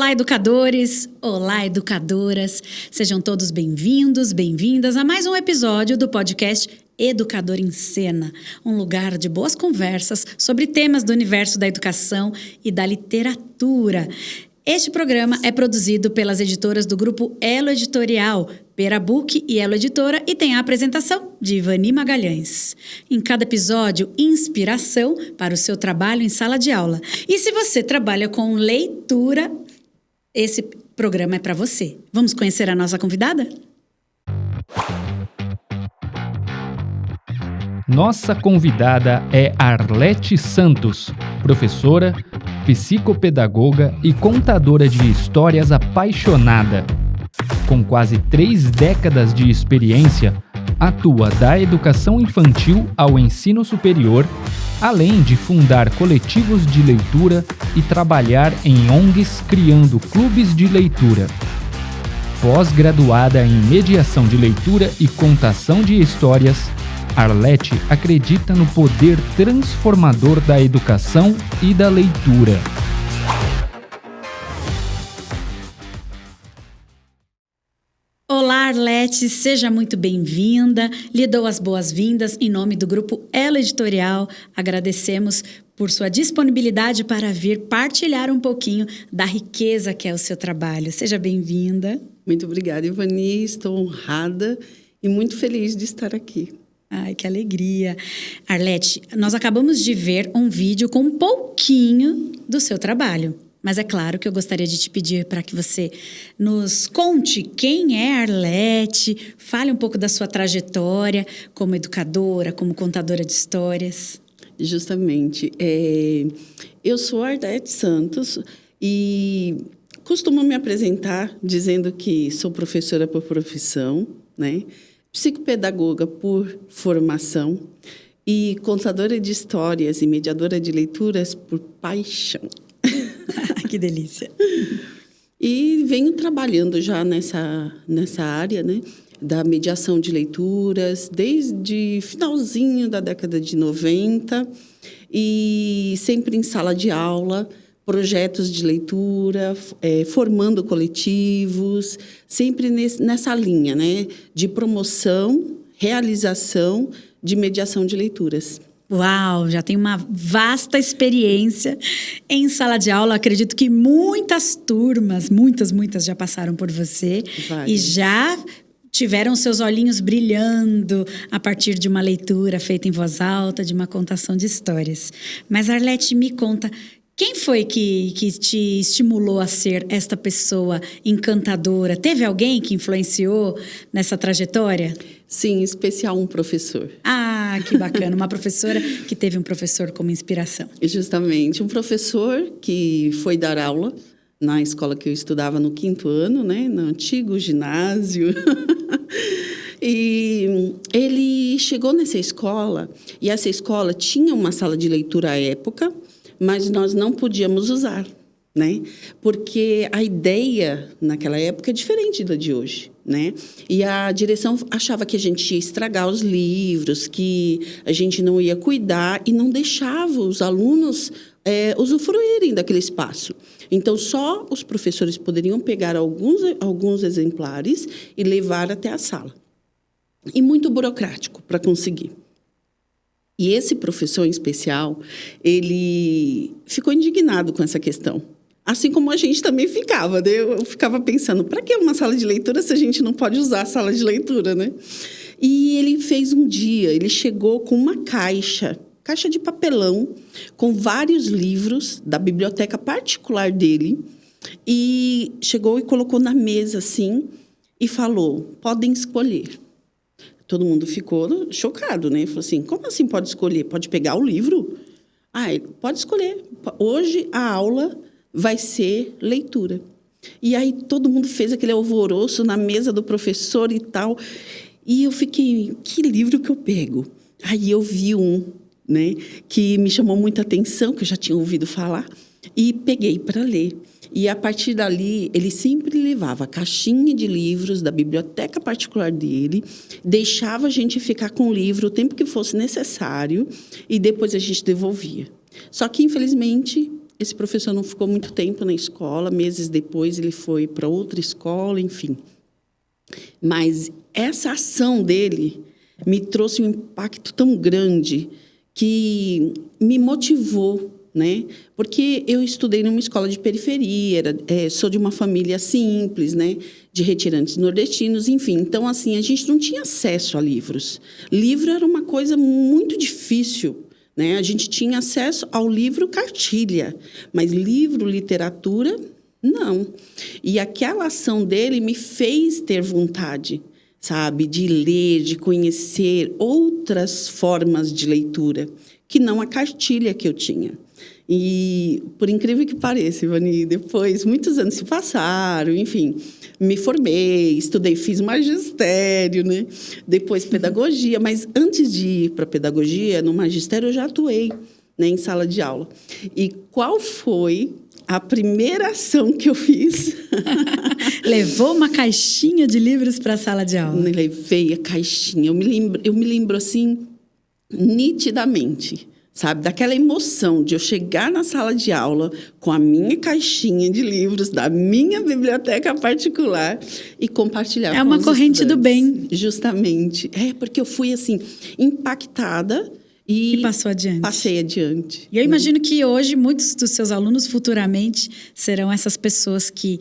Olá, educadores! Olá, educadoras! Sejam todos bem-vindos, bem-vindas a mais um episódio do podcast Educador em Cena, um lugar de boas conversas sobre temas do universo da educação e da literatura. Este programa é produzido pelas editoras do grupo Elo Editorial, Perabook e Elo Editora, e tem a apresentação de Ivani Magalhães. Em cada episódio, inspiração para o seu trabalho em sala de aula. E se você trabalha com leitura, esse programa é para você. Vamos conhecer a nossa convidada? Nossa convidada é Arlete Santos, professora, psicopedagoga e contadora de histórias apaixonada. Com quase 3 décadas de experiência, atua da educação infantil ao ensino superior, além de fundar coletivos de leitura e trabalhar em ONGs criando clubes de leitura. Pós-graduada em mediação de leitura e contação de histórias, Arlete acredita no poder transformador da educação e da leitura. Olá, Arlete, seja muito bem-vinda. Lhe dou as boas-vindas em nome do grupo Elo Editorial. Agradecemos por sua disponibilidade para vir partilhar um pouquinho da riqueza que é o seu trabalho. Seja bem-vinda. Muito obrigada, Ivani. Estou honrada e muito feliz de estar aqui. Ai, que alegria. Arlete, nós acabamos de ver um vídeo com um pouquinho do seu trabalho. Mas é claro que eu gostaria de te pedir para que você nos conte quem é Arlete, fale um pouco da sua trajetória como educadora, como contadora de histórias. Justamente. Eu sou Arlete Santos e costumo me apresentar dizendo que sou professora por profissão, né? Psicopedagoga por formação e contadora de histórias e mediadora de leituras por paixão. Que delícia! E venho trabalhando já nessa área, né, da mediação de leituras desde finalzinho da década de 90 e sempre em sala de aula, projetos de leitura, formando coletivos, sempre nessa linha, né, de promoção, realização de mediação de leituras. Uau, já tem uma vasta experiência em sala de aula. Acredito que muitas turmas, muitas já passaram por você. Várias. E já tiveram seus olhinhos brilhando a partir de uma leitura feita em voz alta, de uma contação de histórias. Mas, Arlete, me conta, quem foi que te estimulou a ser esta pessoa encantadora? Teve alguém que influenciou nessa trajetória? Sim, em especial um professor. Ah, que bacana. Uma professora que teve um professor como inspiração. Justamente. Um professor que foi dar aula na escola que eu estudava no 5º ano, né? No antigo ginásio. E ele chegou nessa escola, e essa escola tinha uma sala de leitura à época, mas nós não podíamos usar, né? Porque a ideia naquela época é diferente da de hoje, né? E a direção achava que a gente ia estragar os livros, que a gente não ia cuidar e não deixava os alunos usufruírem daquele espaço. Então, só os professores poderiam pegar alguns exemplares e levar até a sala. E muito burocrático para conseguir. E esse professor em especial, ele ficou indignado com essa questão. Assim como a gente também ficava, né? Eu ficava pensando, para que uma sala de leitura se a gente não pode usar a sala de leitura, né? E ele fez um dia, ele chegou com uma caixa de papelão, com vários livros da biblioteca particular dele, e chegou e colocou na mesa, assim, e falou, podem escolher. Todo mundo ficou chocado, né? Falou assim, como assim pode escolher? Pode pegar o livro? Pode escolher. Hoje a aula vai ser leitura. E aí todo mundo fez aquele alvoroço na mesa do professor e tal. E eu fiquei, que livro que eu pego? Aí eu vi um, né, que me chamou muita atenção, que eu já tinha ouvido falar, e peguei para ler. E, a partir dali, ele sempre levava a caixinha de livros da biblioteca particular dele, deixava a gente ficar com o livro o tempo que fosse necessário e depois a gente devolvia. Só que, infelizmente, esse professor não ficou muito tempo na escola, meses depois ele foi para outra escola, enfim. Mas essa ação dele me trouxe um impacto tão grande que me motivou, né? Porque eu estudei numa escola de periferia, sou de uma família simples, né? De retirantes nordestinos, enfim. Então, assim, a gente não tinha acesso a livros. Livro era uma coisa muito difícil, né? A gente tinha acesso ao livro cartilha, mas livro, literatura, não. E aquela ação dele me fez ter vontade, sabe? De ler, de conhecer outras formas de leitura, que não a cartilha que eu tinha. E, por incrível que pareça, Ivani, depois, muitos anos se passaram, enfim, me formei, estudei, fiz magistério, né? Depois pedagogia, mas antes de ir para pedagogia, no magistério eu já atuei, né, em sala de aula. E qual foi a primeira ação que eu fiz? Levou uma caixinha de livros para a sala de aula? Levei a caixinha, eu me lembro assim, nitidamente, sabe? Daquela emoção de eu chegar na sala de aula com a minha caixinha de livros da minha biblioteca particular e compartilhar com os estudantes. É uma corrente do bem. Justamente. Porque eu fui, assim, impactada e passou adiante. Passei adiante. E eu imagino que hoje muitos dos seus alunos futuramente serão essas pessoas que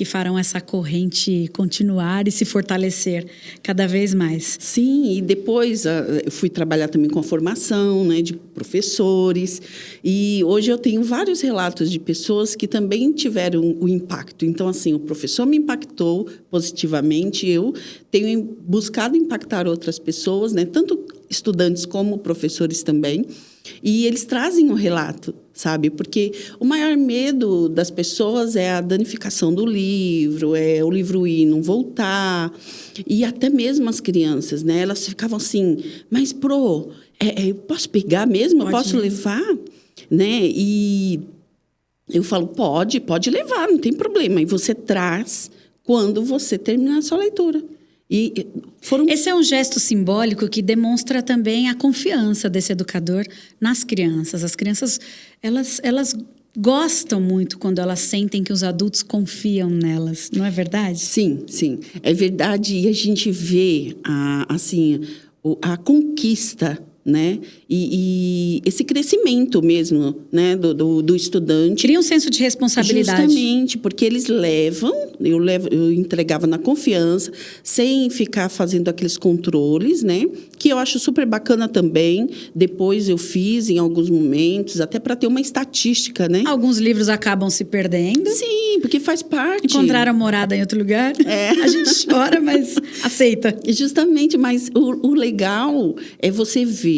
farão essa corrente continuar e se fortalecer cada vez mais. Sim, e depois eu fui trabalhar também com a formação, né, de professores, e hoje eu tenho vários relatos de pessoas que também tiveram o impacto. Então, assim, o professor me impactou positivamente, eu tenho buscado impactar outras pessoas, né, tanto estudantes como professores também, e eles trazem um relato, sabe? Porque o maior medo das pessoas é a danificação do livro, é o livro ir e não voltar. E até mesmo as crianças, né? Elas ficavam assim, mas, eu posso pegar mesmo? Eu posso levar? Né? E eu falo, pode levar, não tem problema. E você traz quando você terminar a sua leitura. Esse é um gesto simbólico que demonstra também a confiança desse educador nas crianças. As crianças, elas gostam muito quando elas sentem que os adultos confiam nelas, não é verdade? Sim, é verdade. E a gente vê a conquista, né? E esse crescimento mesmo, né? do estudante. Cria um senso de responsabilidade. Justamente, porque eles eu entregava na confiança, sem ficar fazendo aqueles controles, né? Que eu acho super bacana também. Depois eu fiz em alguns momentos, até para ter uma estatística, né? Alguns livros acabam se perdendo. Sim, porque faz parte. Encontraram morada em outro lugar. A gente chora, mas aceita. Justamente, mas o legal é você ver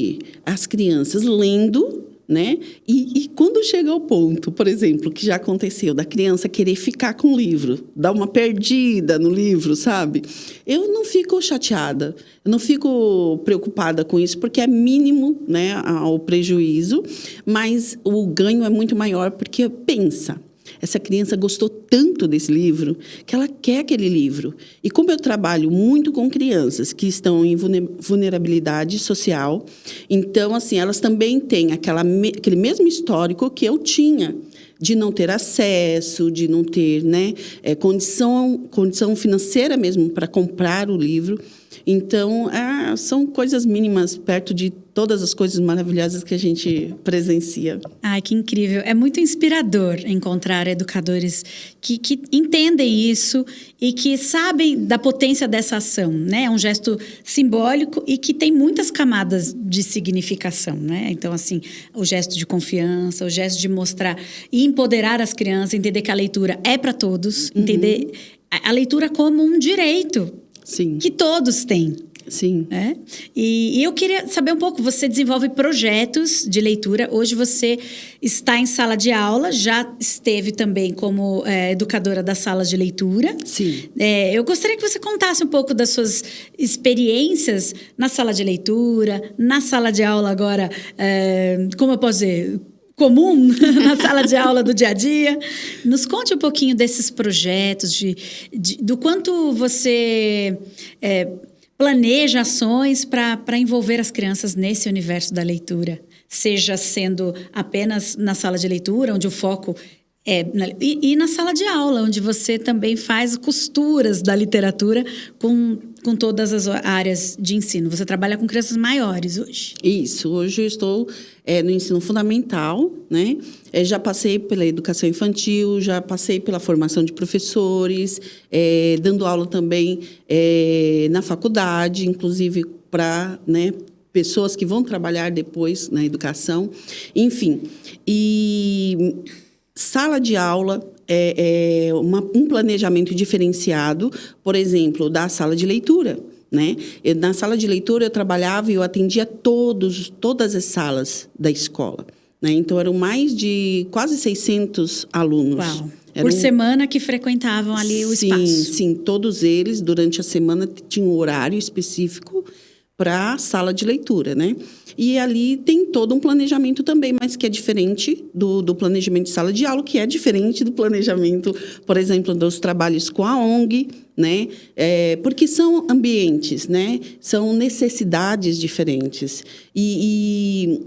as crianças lendo, né? E quando chega ao ponto, por exemplo, que já aconteceu, da criança querer ficar com o livro, dar uma perdida no livro, sabe? Eu não fico chateada, eu não fico preocupada com isso, porque é mínimo, né, o prejuízo, mas o ganho é muito maior, porque pensa, essa criança gostou tanto desse livro que ela quer aquele livro. E como eu trabalho muito com crianças que estão em vulnerabilidade social, então, assim, elas também têm aquele mesmo histórico que eu tinha, de não ter acesso, de não ter, né, condição financeira mesmo para comprar o livro. Então, são coisas mínimas perto de todas as coisas maravilhosas que a gente presencia. Ai, que incrível. É muito inspirador encontrar educadores que entendem isso e que sabem da potência dessa ação, né? É um gesto simbólico e que tem muitas camadas de significação, né? Então, assim, o gesto de confiança, o gesto de mostrar e empoderar as crianças, entender que a leitura é para todos, entender a leitura como um direito. Sim. Que todos têm. Sim. E eu queria saber um pouco, você desenvolve projetos de leitura, hoje você está em sala de aula, já esteve também como educadora das salas de leitura. Sim. Eu gostaria que você contasse um pouco das suas experiências na sala de leitura, na sala de aula agora, como eu posso dizer, comum, na sala de aula do dia a dia. Nos conte um pouquinho desses projetos, do quanto você planeja ações para envolver as crianças nesse universo da leitura. seja sendo apenas na sala de leitura, onde o foco e na sala de aula, onde você também faz costuras da literatura com todas as áreas de ensino. Você trabalha com crianças maiores hoje. Isso, hoje eu estou no ensino fundamental, né? Já passei pela educação infantil, já passei pela formação de professores, dando aula também na faculdade, inclusive para, né, pessoas que vão trabalhar depois na educação, enfim. E sala de aula um planejamento diferenciado, por exemplo, da sala de leitura, né? Na sala de leitura eu trabalhava e eu atendia todas as salas da escola, né? Então eram mais de quase 600 alunos. Uau. Por semana que frequentavam ali o espaço. Sim, todos eles durante a semana tinham um horário específico para a sala de leitura, né? E ali tem todo um planejamento também, mas que é diferente do planejamento de sala de aula, que é diferente do planejamento, por exemplo, dos trabalhos com a ONG, né? Porque são ambientes, né? São necessidades diferentes. E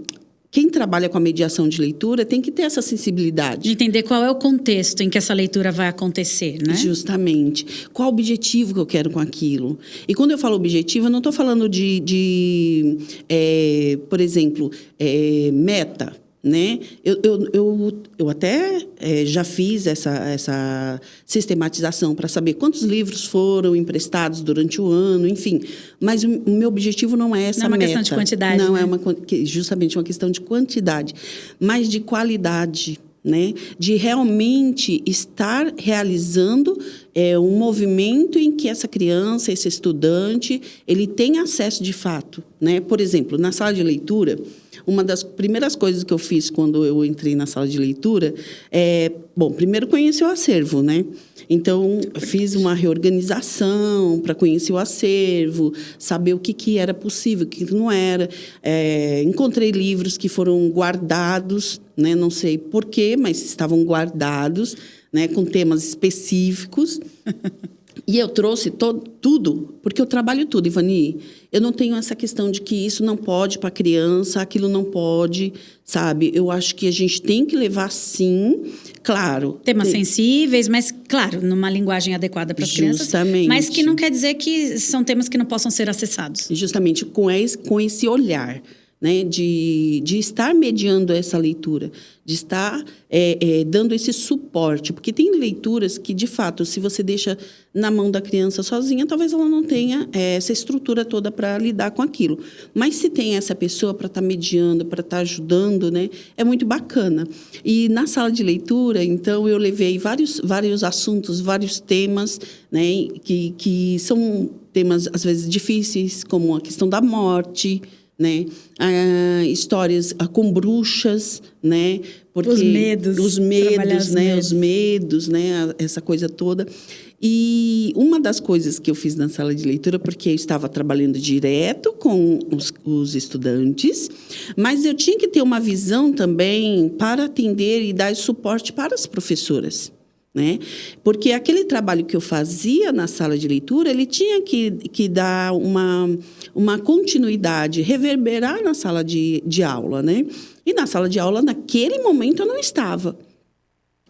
quem trabalha com a mediação de leitura tem que ter essa sensibilidade. De entender qual é o contexto em que essa leitura vai acontecer, né? Justamente. Qual o objetivo que eu quero com aquilo? E quando eu falo objetivo, eu não estou falando por exemplo, meta, né? Eu até já fiz essa sistematização para saber quantos livros foram emprestados durante o ano, enfim. Mas o meu objetivo não é essa meta. Não é uma questão de quantidade, não, né? Justamente uma questão de quantidade, mas de qualidade, né? De realmente estar realizando um movimento em que essa criança, esse estudante, ele tem acesso de fato, né? Por exemplo, na sala de leitura, uma das primeiras coisas que eu fiz quando eu entrei na sala de leitura primeiro conhecer o acervo, né? Então, eu fiz uma reorganização para conhecer o acervo, saber o que era possível, o que não era. Encontrei livros que foram guardados, né? Não sei porquê, mas estavam guardados, né? Com temas específicos. E eu trouxe tudo, porque eu trabalho tudo, Ivani. Eu não tenho essa questão de que isso não pode para criança, aquilo não pode, sabe? Eu acho que a gente tem que levar, sim, claro. Temas sensíveis, mas, claro, numa linguagem adequada para as crianças. Justamente. Mas que não quer dizer que são temas que não possam ser acessados. Justamente com esse olhar, né, de estar mediando essa leitura, de estar dando esse suporte. Porque tem leituras que, de fato, se você deixa na mão da criança sozinha, talvez ela não tenha essa estrutura toda para lidar com aquilo. Mas se tem essa pessoa para estar mediando, para estar ajudando, né, é muito bacana. E na sala de leitura, então, eu levei vários assuntos, vários temas, né, que são temas, às vezes, difíceis, como a questão da morte, né? Histórias com bruxas, né? Porque os medos, né? Essa coisa toda. E uma das coisas que eu fiz na sala de leitura, porque eu estava trabalhando direto com os estudantes, mas eu tinha que ter uma visão também para atender e dar suporte para as professoras, né? Porque aquele trabalho que eu fazia na sala de leitura, ele tinha que dar uma continuidade, reverberar na sala de aula, né? E na sala de aula, naquele momento, eu não estava.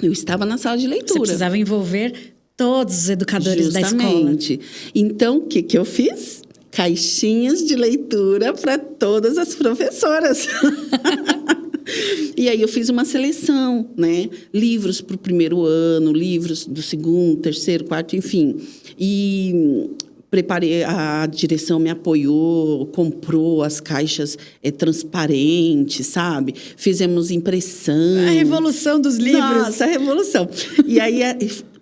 Eu estava na sala de leitura. Você precisava envolver todos os educadores da escola. Justamente. Então, o que eu fiz? Caixinhas de leitura para todas as professoras. E aí eu fiz uma seleção, né? Livros para o primeiro ano, livros do segundo, terceiro, quarto, enfim. E preparei, a direção me apoiou, comprou as caixas transparentes, sabe? Fizemos impressão. A revolução dos livros. Nossa, a revolução. E aí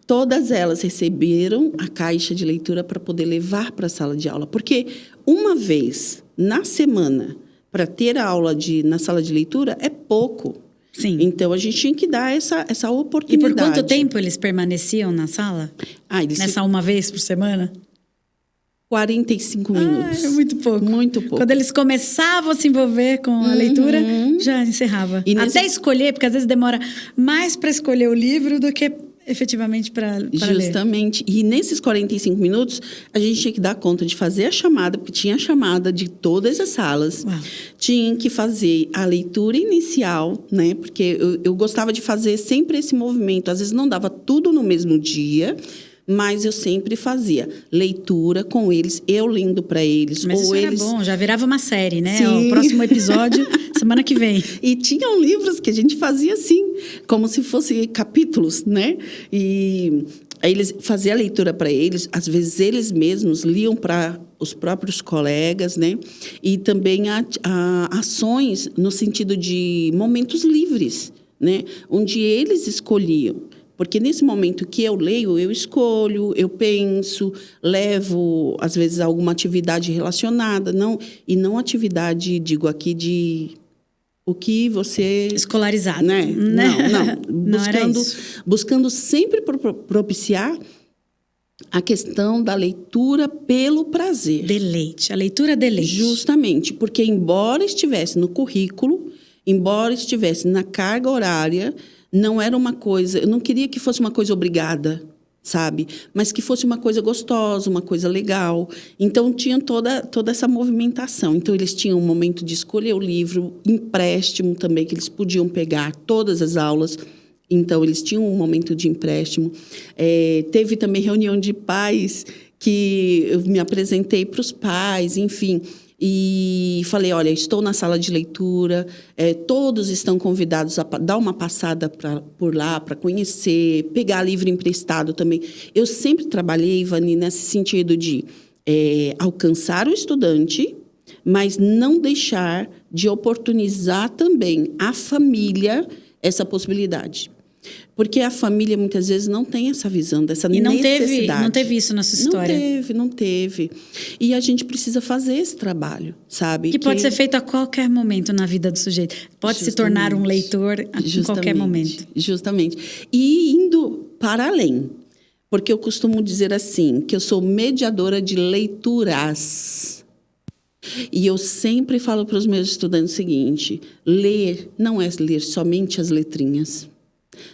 todas elas receberam a caixa de leitura para poder levar para a sala de aula. Porque uma vez na semana, para ter a aula na sala de leitura, é pouco. Sim. Então, a gente tinha que dar essa oportunidade. E por quanto tempo eles permaneciam na sala? Nessa uma vez por semana? 45 minutos. É muito pouco. Muito pouco. Quando eles começavam a se envolver com a leitura, já encerrava. Até escolher, porque às vezes demora mais para escolher o livro do que efetivamente para ler. Justamente. E nesses 45 minutos, a gente tinha que dar conta de fazer a chamada, porque tinha a chamada de todas as salas. Uau. Tinha que fazer a leitura inicial, né? Porque eu gostava de fazer sempre esse movimento. Às vezes não dava tudo no mesmo dia, mas eu sempre fazia leitura com eles, eu lendo para eles. Mas ou isso eles... era bom, já virava uma série, né? Sim. O próximo episódio, semana que vem. E tinham livros que a gente fazia assim, como se fossem capítulos, né? E aí eles faziam a leitura para eles, às vezes eles mesmos liam para os próprios colegas, né? E também ações no sentido de momentos livres, né? Onde eles escolhiam. Porque nesse momento que eu leio, eu escolho, eu penso, levo, às vezes, alguma atividade relacionada. E não atividade, digo aqui, de o que você... Escolarizado. Né? Não. Não era isso. Buscando sempre propiciar a questão da leitura pelo prazer. Deleite, a leitura deleite. Justamente, porque embora estivesse no currículo, embora estivesse na carga horária... Não era uma coisa... Eu não queria que fosse uma coisa obrigada, sabe? Mas que fosse uma coisa gostosa, uma coisa legal. Então, tinha toda essa movimentação. Então, eles tinham um momento de escolher o livro, empréstimo também, que eles podiam pegar todas as aulas. Então, eles tinham um momento de empréstimo. Teve também reunião de pais, que eu me apresentei para os pais, enfim... E falei, olha, estou na sala de leitura, todos estão convidados a dar uma passada por lá, para conhecer, pegar livro emprestado também. Eu sempre trabalhei, Ivani, nesse sentido de alcançar o estudante, mas não deixar de oportunizar também à família essa possibilidade. Porque a família, muitas vezes, não tem essa visão, dessa necessidade. Não teve isso na sua história? Não teve. E a gente precisa fazer esse trabalho, sabe? Que pode ser feito a qualquer momento na vida do sujeito. Pode se tornar um leitor a qualquer momento. Justamente. E indo para além. Porque eu costumo dizer assim, que eu sou mediadora de leituras. E eu sempre falo para os meus estudantes o seguinte, ler não é ler somente as letrinhas.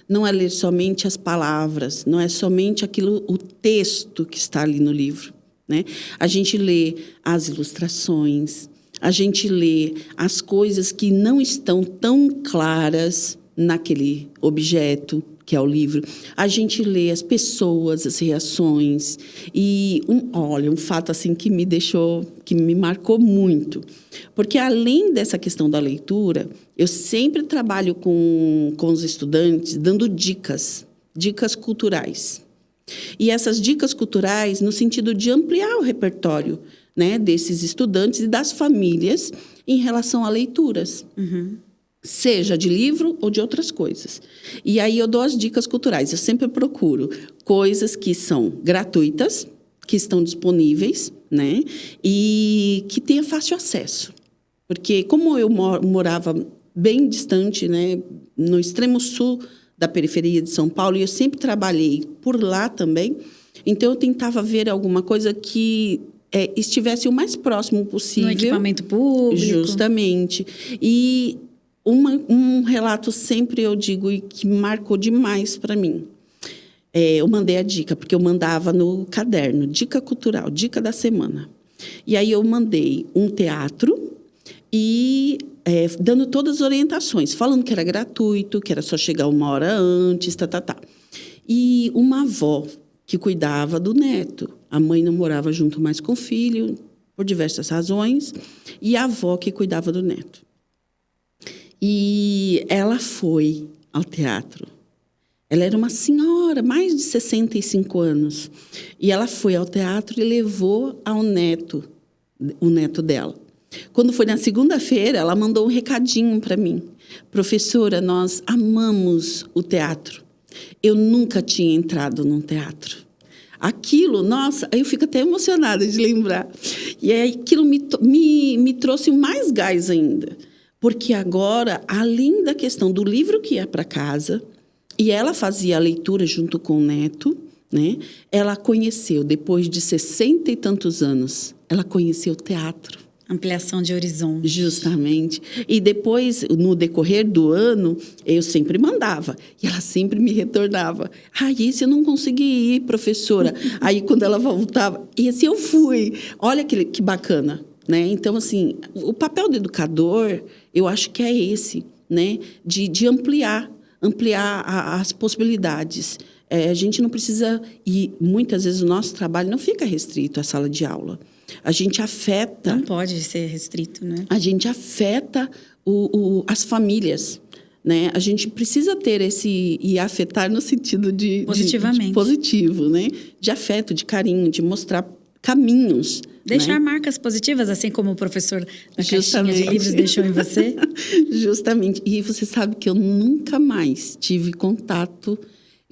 Não é ler somente as palavras, não é somente o texto que está ali no livro, né? A gente lê as ilustrações, a gente lê as coisas que não estão tão claras naquele objeto que é o livro. A gente lê as pessoas, as reações. E, um fato assim que me marcou muito. Porque, além dessa questão da leitura, eu sempre trabalho com os estudantes dando dicas culturais. E essas dicas culturais no sentido de ampliar o repertório, né, desses estudantes e das famílias em relação a leituras. Uhum. Seja de livro ou de outras coisas. E aí eu dou as dicas culturais. Eu sempre procuro coisas que são gratuitas, que estão disponíveis, né? E que tenha fácil acesso. Porque como eu morava bem distante, né, no extremo sul da periferia de São Paulo, e eu sempre trabalhei por lá também, então eu tentava ver alguma coisa que estivesse o mais próximo possível. No equipamento público. Justamente. E um relato sempre, eu digo, e que marcou demais para mim. Eu mandei a dica, porque eu mandava no caderno, dica cultural, dica da semana. E aí eu mandei um teatro e dando todas as orientações, falando que era gratuito, que era só chegar 1 hora antes, E uma avó que cuidava do neto. A mãe não morava junto mais com o filho, por diversas razões, e a avó que cuidava do neto. E ela foi ao teatro. Ela era uma senhora, mais de 65 anos. E ela foi ao teatro e levou o neto dela. Quando foi na segunda-feira, ela mandou um recadinho para mim. Professora, nós amamos o teatro. Eu nunca tinha entrado num teatro. Aquilo, nossa, eu fico até emocionada de lembrar. E aí, aquilo me trouxe mais gás ainda. Porque agora, além da questão do livro que ia para casa, e ela fazia a leitura junto com o neto, né? Ela conheceu, depois de 60 e tantos anos, ela conheceu o teatro. Ampliação de horizonte. Justamente. E depois, no decorrer do ano, eu sempre mandava. E ela sempre me retornava. Esse eu não consegui ir, professora. Aí, quando ela voltava, esse eu fui. Olha que bacana, né? Então, assim, o papel do educador, eu acho que é esse, né? De ampliar as possibilidades. A gente não precisa... E muitas vezes o nosso trabalho não fica restrito à sala de aula. A gente afeta... Não pode ser restrito, né? A gente afeta as famílias, né? A gente precisa ter esse... E afetar no sentido positivamente. de positivo, né? De afeto, de carinho, de mostrar caminhos. Deixar né? marcas positivas, assim como o professor da caixinha de livros deixou em você. Justamente. E você sabe que eu nunca mais tive contato...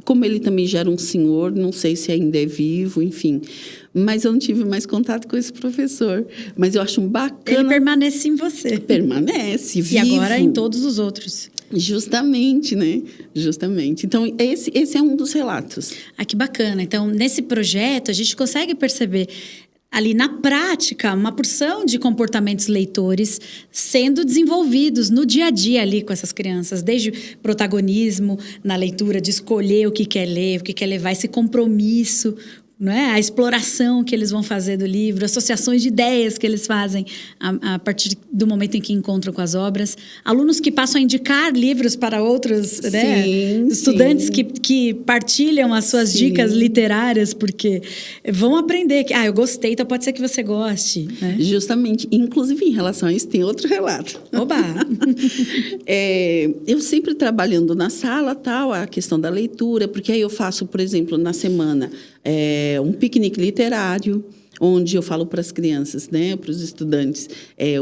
Como ele também já era um senhor, não sei se ainda é vivo, enfim. Mas eu não tive mais contato com esse professor. Mas eu acho bacana... Ele permanece em você. Permanece, vivo. E agora em todos os outros. Justamente, né? Justamente. Então, esse é um dos relatos. Que bacana. Então, nesse projeto, a gente consegue perceber... ali na prática, uma porção de comportamentos leitores sendo desenvolvidos no dia a dia ali com essas crianças, desde protagonismo na leitura, de escolher o que quer ler, o que quer levar, esse compromisso, não é? A exploração que eles vão fazer do livro, associações de ideias que eles fazem a partir do momento em que encontram com as obras. Alunos que passam a indicar livros para outros, né? Estudantes que partilham as suas dicas literárias, porque vão aprender que, eu gostei, então pode ser que você goste. Né? Justamente. Inclusive, em relação a isso, tem outro relato. Oba! Eu sempre trabalhando na sala, tal, a questão da leitura, porque aí eu faço, por exemplo, na semana... um piquenique literário, onde eu falo para as crianças, né, para os estudantes,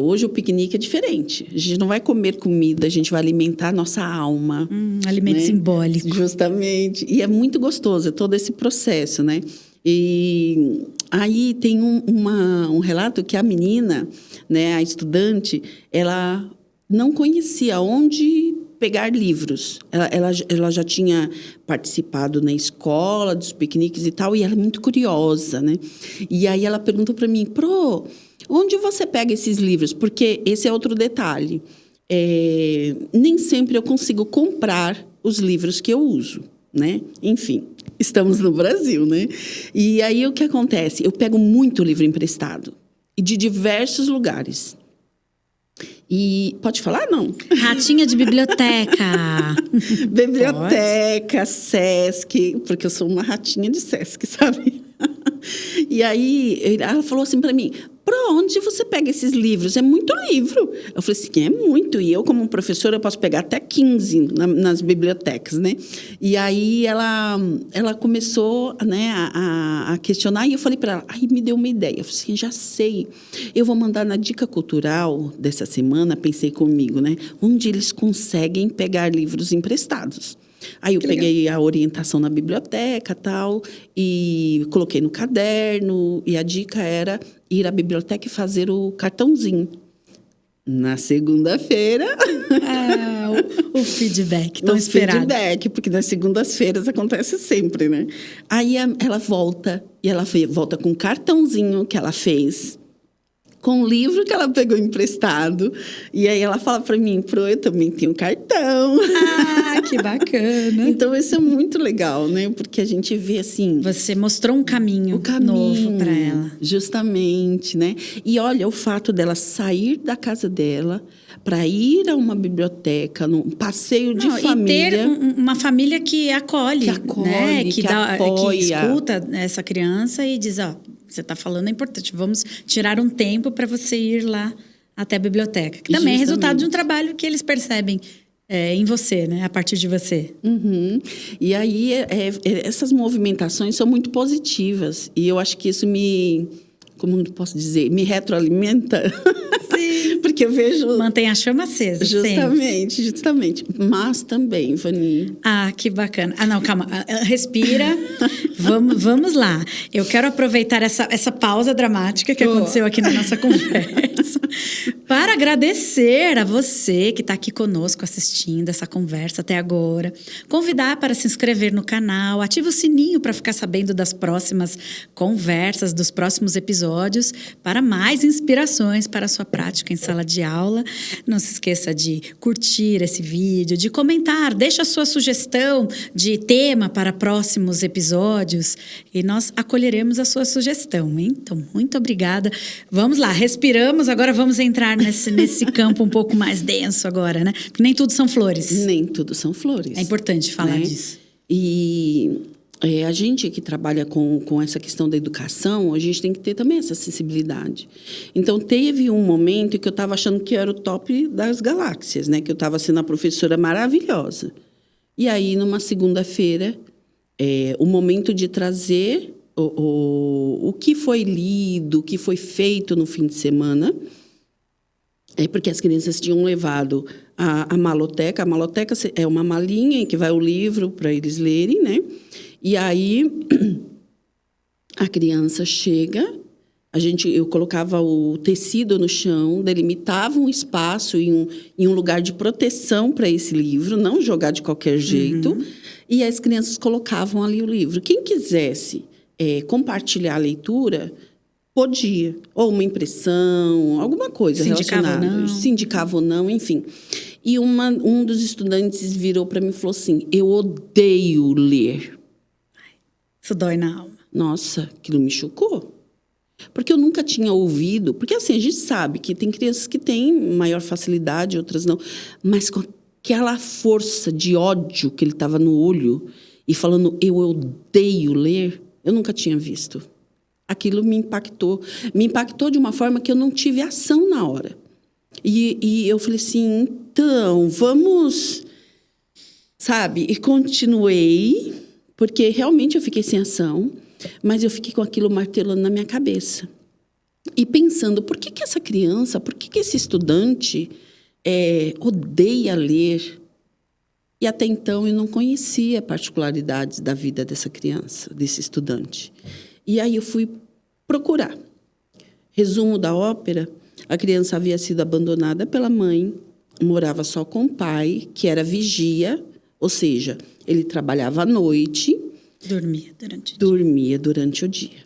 hoje o piquenique é diferente. A gente não vai comer comida, a gente vai alimentar a nossa alma. Alimento né? simbólico. Justamente. E é muito gostoso, todo esse processo, né? E aí tem um relato que a menina, né, a estudante, ela não conhecia onde pegar livros. Ela já tinha participado na escola, dos piqueniques e tal, e ela é muito curiosa, né? E aí ela perguntou para mim, onde você pega esses livros? Porque esse é outro detalhe. Nem sempre eu consigo comprar os livros que eu uso, né? Enfim, estamos no Brasil, né? E aí o que acontece? Eu pego muito livro emprestado, e de diversos lugares. E pode falar, não? Ratinha de biblioteca. Biblioteca, Sesc, porque eu sou uma ratinha de Sesc, sabe? E aí ela falou assim para mim, onde você pega esses livros? É muito livro. Eu falei assim, é muito. E eu, como professora, eu posso pegar até 15 nas bibliotecas, né? E aí ela começou, né, a questionar. E eu falei para ela, aí me deu uma ideia. Eu falei assim, já sei. Eu vou mandar na dica cultural dessa semana, pensei comigo, né? Onde eles conseguem pegar livros emprestados. Aí eu peguei a orientação na biblioteca, tal, e coloquei no caderno, e a dica era ir à biblioteca e fazer o cartãozinho. Na segunda-feira... o feedback tão esperado. O feedback, porque nas segundas-feiras acontece sempre, né? Aí ela volta, e ela volta com um cartãozinho que ela fez, com o livro que ela pegou emprestado. E aí ela fala para mim, eu também tenho cartão. Que bacana. Então, isso é muito legal, né? Porque a gente vê assim... Você mostrou um caminho novo para ela. Justamente, né? E olha, o fato dela sair da casa dela para ir a uma biblioteca, num passeio de família... E ter uma família que acolhe, né? que apoia. Que escuta essa criança e diz, você está falando é importante, vamos tirar um tempo para você ir lá até a biblioteca. Que também é resultado de um trabalho que eles percebem em você, né? A partir de você. Uhum. E aí, essas movimentações são muito positivas. E eu acho que isso como eu posso dizer, me retroalimenta. Sim. Porque eu vejo... Mantém a chama acesa. Justamente. Mas também, Vani... Que bacana. Não, calma. Respira. Vamos lá. Eu quero aproveitar essa pausa dramática que aconteceu aqui na nossa conversa Para agradecer a você que está aqui conosco assistindo essa conversa até agora, convidar para se inscrever no canal, ative o sininho para ficar sabendo das próximas conversas, dos próximos episódios, para mais inspirações para a sua prática em sala de aula. Não se esqueça de curtir esse vídeo, de comentar, deixa a sua sugestão de tema para próximos episódios e nós acolheremos a sua sugestão, hein? Então, muito obrigada. Vamos lá, respiramos, agora vamos entrar nesse campo um pouco mais denso agora, né? Porque nem tudo são flores. Nem tudo são flores. É importante falar disso. E a gente que trabalha com essa questão da educação, a gente tem que ter também essa sensibilidade. Então, teve um momento que eu estava achando que era o top das galáxias, né? Que eu estava sendo a professora maravilhosa. E aí, numa segunda-feira, o momento de trazer o que foi lido, o que foi feito no fim de semana... porque as crianças tinham levado a maloteca. A maloteca é uma malinha em que vai o livro para eles lerem, né? E aí, a criança chega, eu colocava o tecido no chão, delimitava um espaço em um lugar de proteção para esse livro, não jogar de qualquer jeito, e as crianças colocavam ali o livro. Quem quisesse compartilhar a leitura... podia, ou uma impressão, alguma coisa relacionada. Se indicava ou não, enfim. E um dos estudantes virou para mim e falou assim, eu odeio ler. Isso dói na alma. Nossa, aquilo me chocou. Porque eu nunca tinha ouvido... Porque assim, a gente sabe que tem crianças que têm maior facilidade, outras não. Mas com aquela força de ódio que ele estava no olho e falando, eu odeio ler, eu nunca tinha visto. Aquilo me impactou. Me impactou de uma forma que eu não tive ação na hora. E eu falei assim, então, vamos... Sabe? E continuei, porque realmente eu fiquei sem ação, mas eu fiquei com aquilo martelando na minha cabeça. E pensando, por que essa criança, por que esse estudante odeia ler? E até então eu não conhecia particularidades da vida dessa criança, desse estudante. E aí eu fui procurar. Resumo da ópera, a criança havia sido abandonada pela mãe, morava só com o pai, que era vigia, ou seja, ele trabalhava à noite. Dormia durante o dia.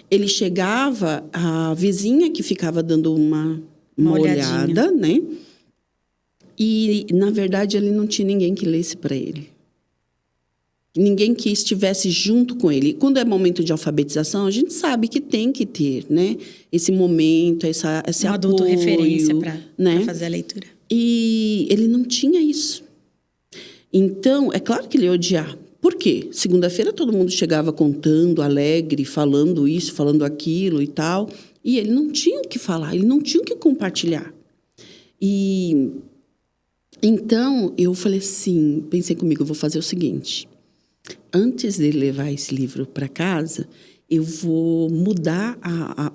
Ele chegava, a vizinha que ficava dando uma olhada, né? E, na verdade, ele não tinha ninguém que lesse para ele. Ninguém que estivesse junto com ele. Quando é momento de alfabetização, a gente sabe que tem que ter, né? Esse momento, esse apoio. Adulto referência para fazer a leitura. E ele não tinha isso. Então, é claro que ele ia odiar. Por quê? Segunda-feira todo mundo chegava contando, alegre, falando isso, falando aquilo e tal. E ele não tinha o que falar, ele não tinha o que compartilhar. E então, eu falei assim, pensei comigo, eu vou fazer o seguinte... Antes de levar esse livro para casa, eu vou mudar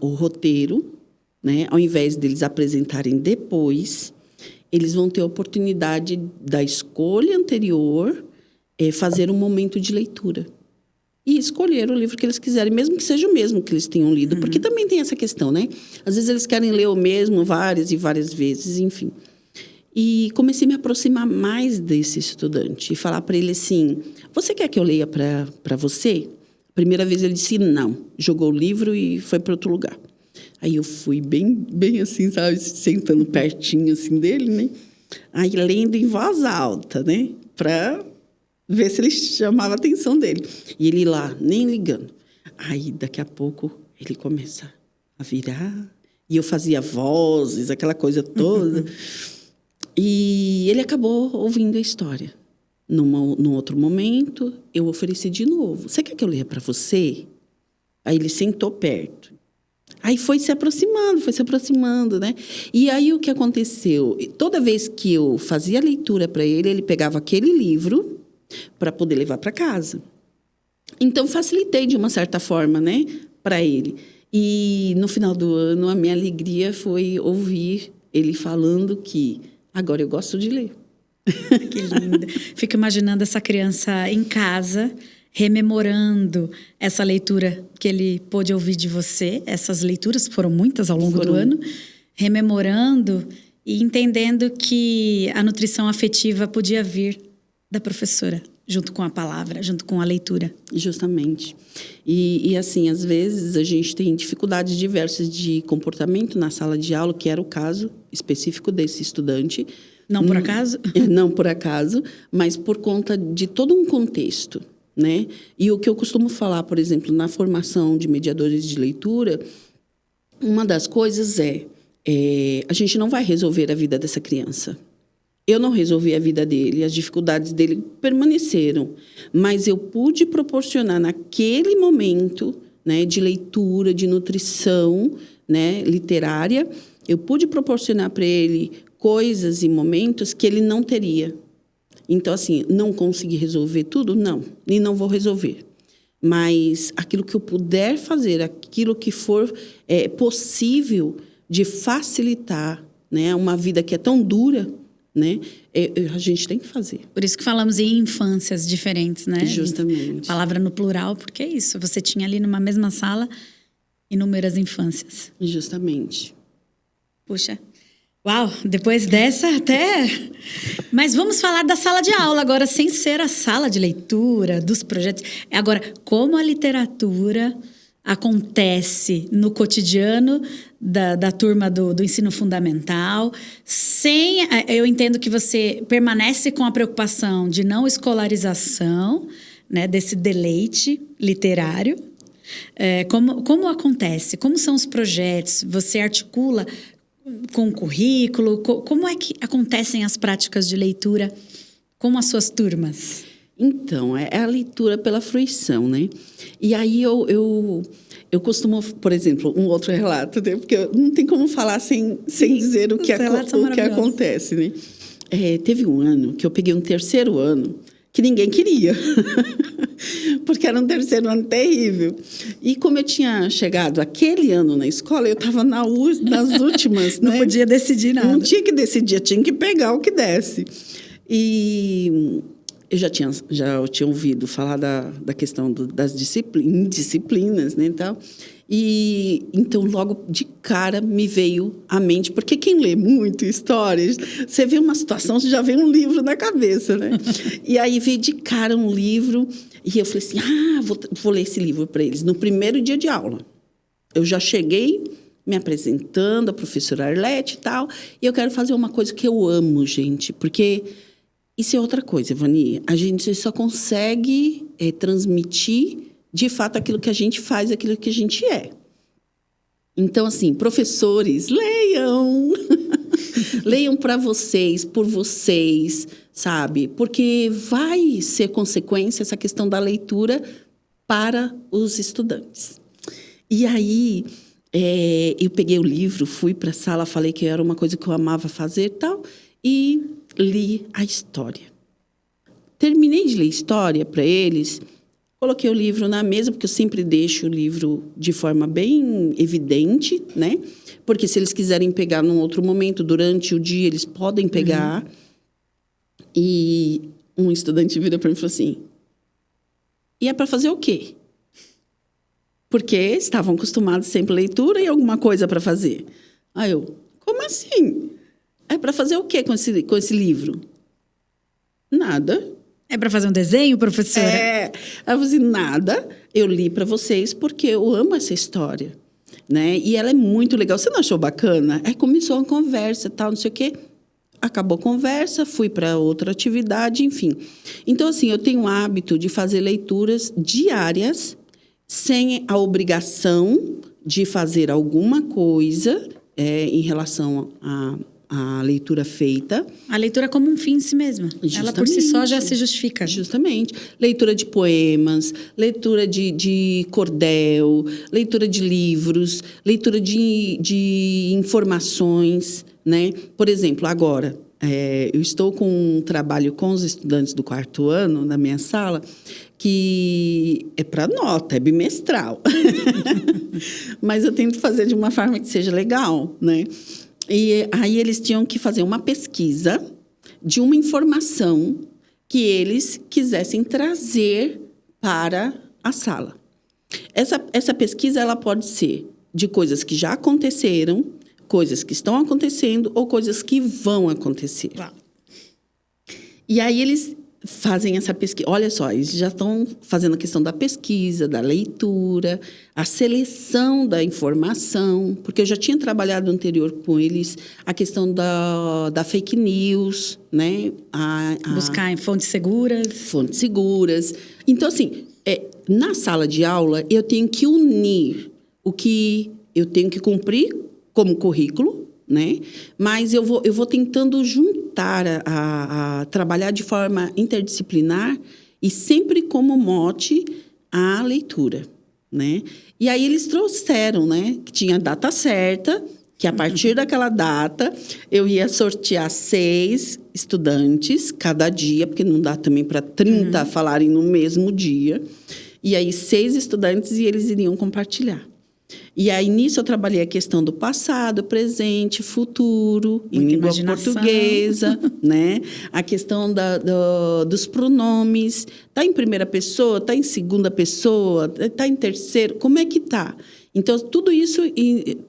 o roteiro, né? Ao invés deles apresentarem depois, eles vão ter a oportunidade da escolha anterior, fazer um momento de leitura. E escolher o livro que eles quiserem, mesmo que seja o mesmo que eles tenham lido. Porque também tem essa questão, né? Às vezes eles querem ler o mesmo várias e várias vezes, enfim. E comecei a me aproximar mais desse estudante e falar para ele assim, você quer que eu leia para você? Primeira vez ele disse não, jogou o livro e foi para outro lugar. Aí eu fui bem assim, sabe, sentando pertinho assim dele, né? Aí lendo em voz alta, né? Para ver se ele chamava a atenção dele. E ele lá, nem ligando. Aí daqui a pouco ele começa a virar e eu fazia vozes, aquela coisa toda. E ele acabou ouvindo a história. Num outro momento, eu ofereci de novo. Você quer que eu leia para você? Aí ele sentou perto. Aí foi se aproximando, né? E aí o que aconteceu? Toda vez que eu fazia a leitura para ele, ele pegava aquele livro para poder levar para casa. Então, facilitei de uma certa forma, né? Para ele. E no final do ano, a minha alegria foi ouvir ele falando que agora eu gosto de ler. Que linda. Fico imaginando essa criança em casa, rememorando essa leitura que ele pôde ouvir de você. Essas leituras foram muitas ao longo do ano. rememorando e entendendo que a nutrição afetiva podia vir da professora, junto com a palavra, junto com a leitura. Justamente. E assim, às vezes a gente tem dificuldades diversas de comportamento na sala de aula, que era o caso específico desse estudante. Não por acaso? Não por acaso, mas por conta de todo um contexto, né? E o que eu costumo falar, por exemplo, na formação de mediadores de leitura, uma das coisas a gente não vai resolver a vida dessa criança. Eu não resolvi a vida dele, as dificuldades dele permaneceram, mas eu pude proporcionar naquele momento, né, de leitura, de nutrição, né, literária, eu pude proporcionar para ele coisas e momentos que ele não teria. Então, assim, não consegui resolver tudo? Não, e não vou resolver. Mas aquilo que eu puder fazer, aquilo que for possível de facilitar, né, uma vida que é tão dura, né, a gente tem que fazer. Por isso que falamos em infâncias diferentes, né? Justamente. Palavra no plural, porque é isso. Você tinha ali numa mesma sala inúmeras infâncias. Justamente. Puxa, uau, depois dessa até... Mas vamos falar da sala de aula agora, sem ser a sala de leitura, dos projetos. Agora, como a literatura acontece no cotidiano da turma do ensino fundamental, eu entendo que você permanece com a preocupação de não escolarização, né, desse deleite literário. Como acontece? Como são os projetos? Você articula com o currículo? Como é que acontecem as práticas de leitura com as suas turmas? Então, é a leitura pela fruição, né? E aí eu costumo, por exemplo, um outro relato, né? Porque não tem como falar sem dizer o que acontece, né? Teve um ano que eu peguei um terceiro ano que ninguém queria, porque era um terceiro ano terrível. E como eu tinha chegado aquele ano na escola, eu estava nas últimas, Não né? podia decidir nada. Não tinha que decidir, eu tinha que pegar o que desse. E eu já tinha ouvido falar da questão das disciplinas, né, e tal. E então, logo de cara, me veio à mente, porque quem lê muito histórias, você vê uma situação, você já vê um livro na cabeça, né? E aí veio de cara um livro, e eu falei assim, vou ler esse livro para eles, no primeiro dia de aula. Eu já cheguei me apresentando, a professora Arlete e tal, e eu quero fazer uma coisa que eu amo, gente, porque... Isso é outra coisa, Ivani. A gente só consegue transmitir, de fato, aquilo que a gente faz, aquilo que a gente é. Então, assim, professores, leiam! Leiam para vocês, por vocês, sabe? Porque vai ser consequência essa questão da leitura para os estudantes. E aí, eu peguei o livro, fui para a sala, falei que era uma coisa que eu amava fazer e tal, e li a história. Terminei de ler a história para eles, coloquei o livro na mesa, porque eu sempre deixo o livro de forma bem evidente, né? Porque se eles quiserem pegar num outro momento, durante o dia, eles podem pegar. Uhum. E um estudante vira para mim e falou assim, e é para fazer o quê? Porque estavam acostumados sempre a leitura e alguma coisa para fazer. Aí eu, como assim? É para fazer o quê com esse livro? Nada. É para fazer um desenho, professora? Eu falei assim, nada. Eu li para vocês porque eu amo essa história, né? E ela é muito legal. Você não achou bacana? Aí começou uma conversa, tal, não sei o quê. Acabou a conversa, fui para outra atividade, enfim. Então, assim, eu tenho o hábito de fazer leituras diárias, sem a obrigação de fazer alguma coisa em relação a leitura feita. A leitura como um fim em si mesma. Justamente. Ela por si só já se justifica. Justamente. Leitura de poemas, leitura de cordel, leitura de livros, leitura de informações, né? Por exemplo, agora, eu estou com um trabalho com os estudantes do 4º ano, na minha sala, que é para nota, é bimestral. Mas eu tento fazer de uma forma que seja legal, né? E aí eles tinham que fazer uma pesquisa de uma informação que eles quisessem trazer para a sala. Essa pesquisa ela pode ser de coisas que já aconteceram coisas que estão acontecendo ou coisas que vão acontecer. Uau. E aí eles fazem essa pesquisa. Olha só, eles já estão fazendo a questão da pesquisa, da leitura, a seleção da informação, porque eu já tinha trabalhado anterior com eles a questão da fake news, né? Buscar em fontes seguras. Fontes seguras. Então, assim, na sala de aula, eu tenho que unir o que eu tenho que cumprir como currículo, né? Mas eu vou tentando juntar, a trabalhar de forma interdisciplinar e sempre como mote a leitura, né? E aí eles trouxeram, né? Que tinha a data certa, que a partir daquela data eu ia sortear 6 estudantes cada dia, porque não dá também para 30 falarem no mesmo dia. E aí 6 estudantes e eles iriam compartilhar. E aí, nisso, eu trabalhei a questão do passado, presente, futuro, em língua portuguesa, né? A questão dos pronomes. Está em primeira pessoa? Está em segunda pessoa? Está em terceiro? Como é que está? Então, tudo isso,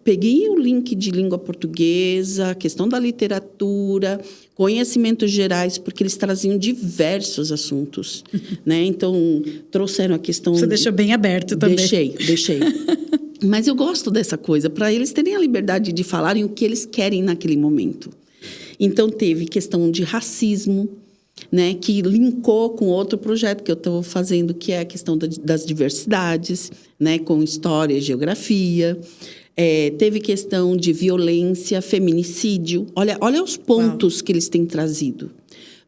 peguei o link de língua portuguesa, a questão da literatura, conhecimentos gerais, porque eles traziam diversos assuntos, né? Então, trouxeram a questão... Você deixou bem aberto também. Deixei. Mas eu gosto dessa coisa, para eles terem a liberdade de falarem o que eles querem naquele momento. Então, teve questão de racismo, né, que linkou com outro projeto que eu estou fazendo, que é a questão das diversidades, né, com história e geografia. Teve questão de violência, feminicídio. Olha os pontos que eles têm trazido.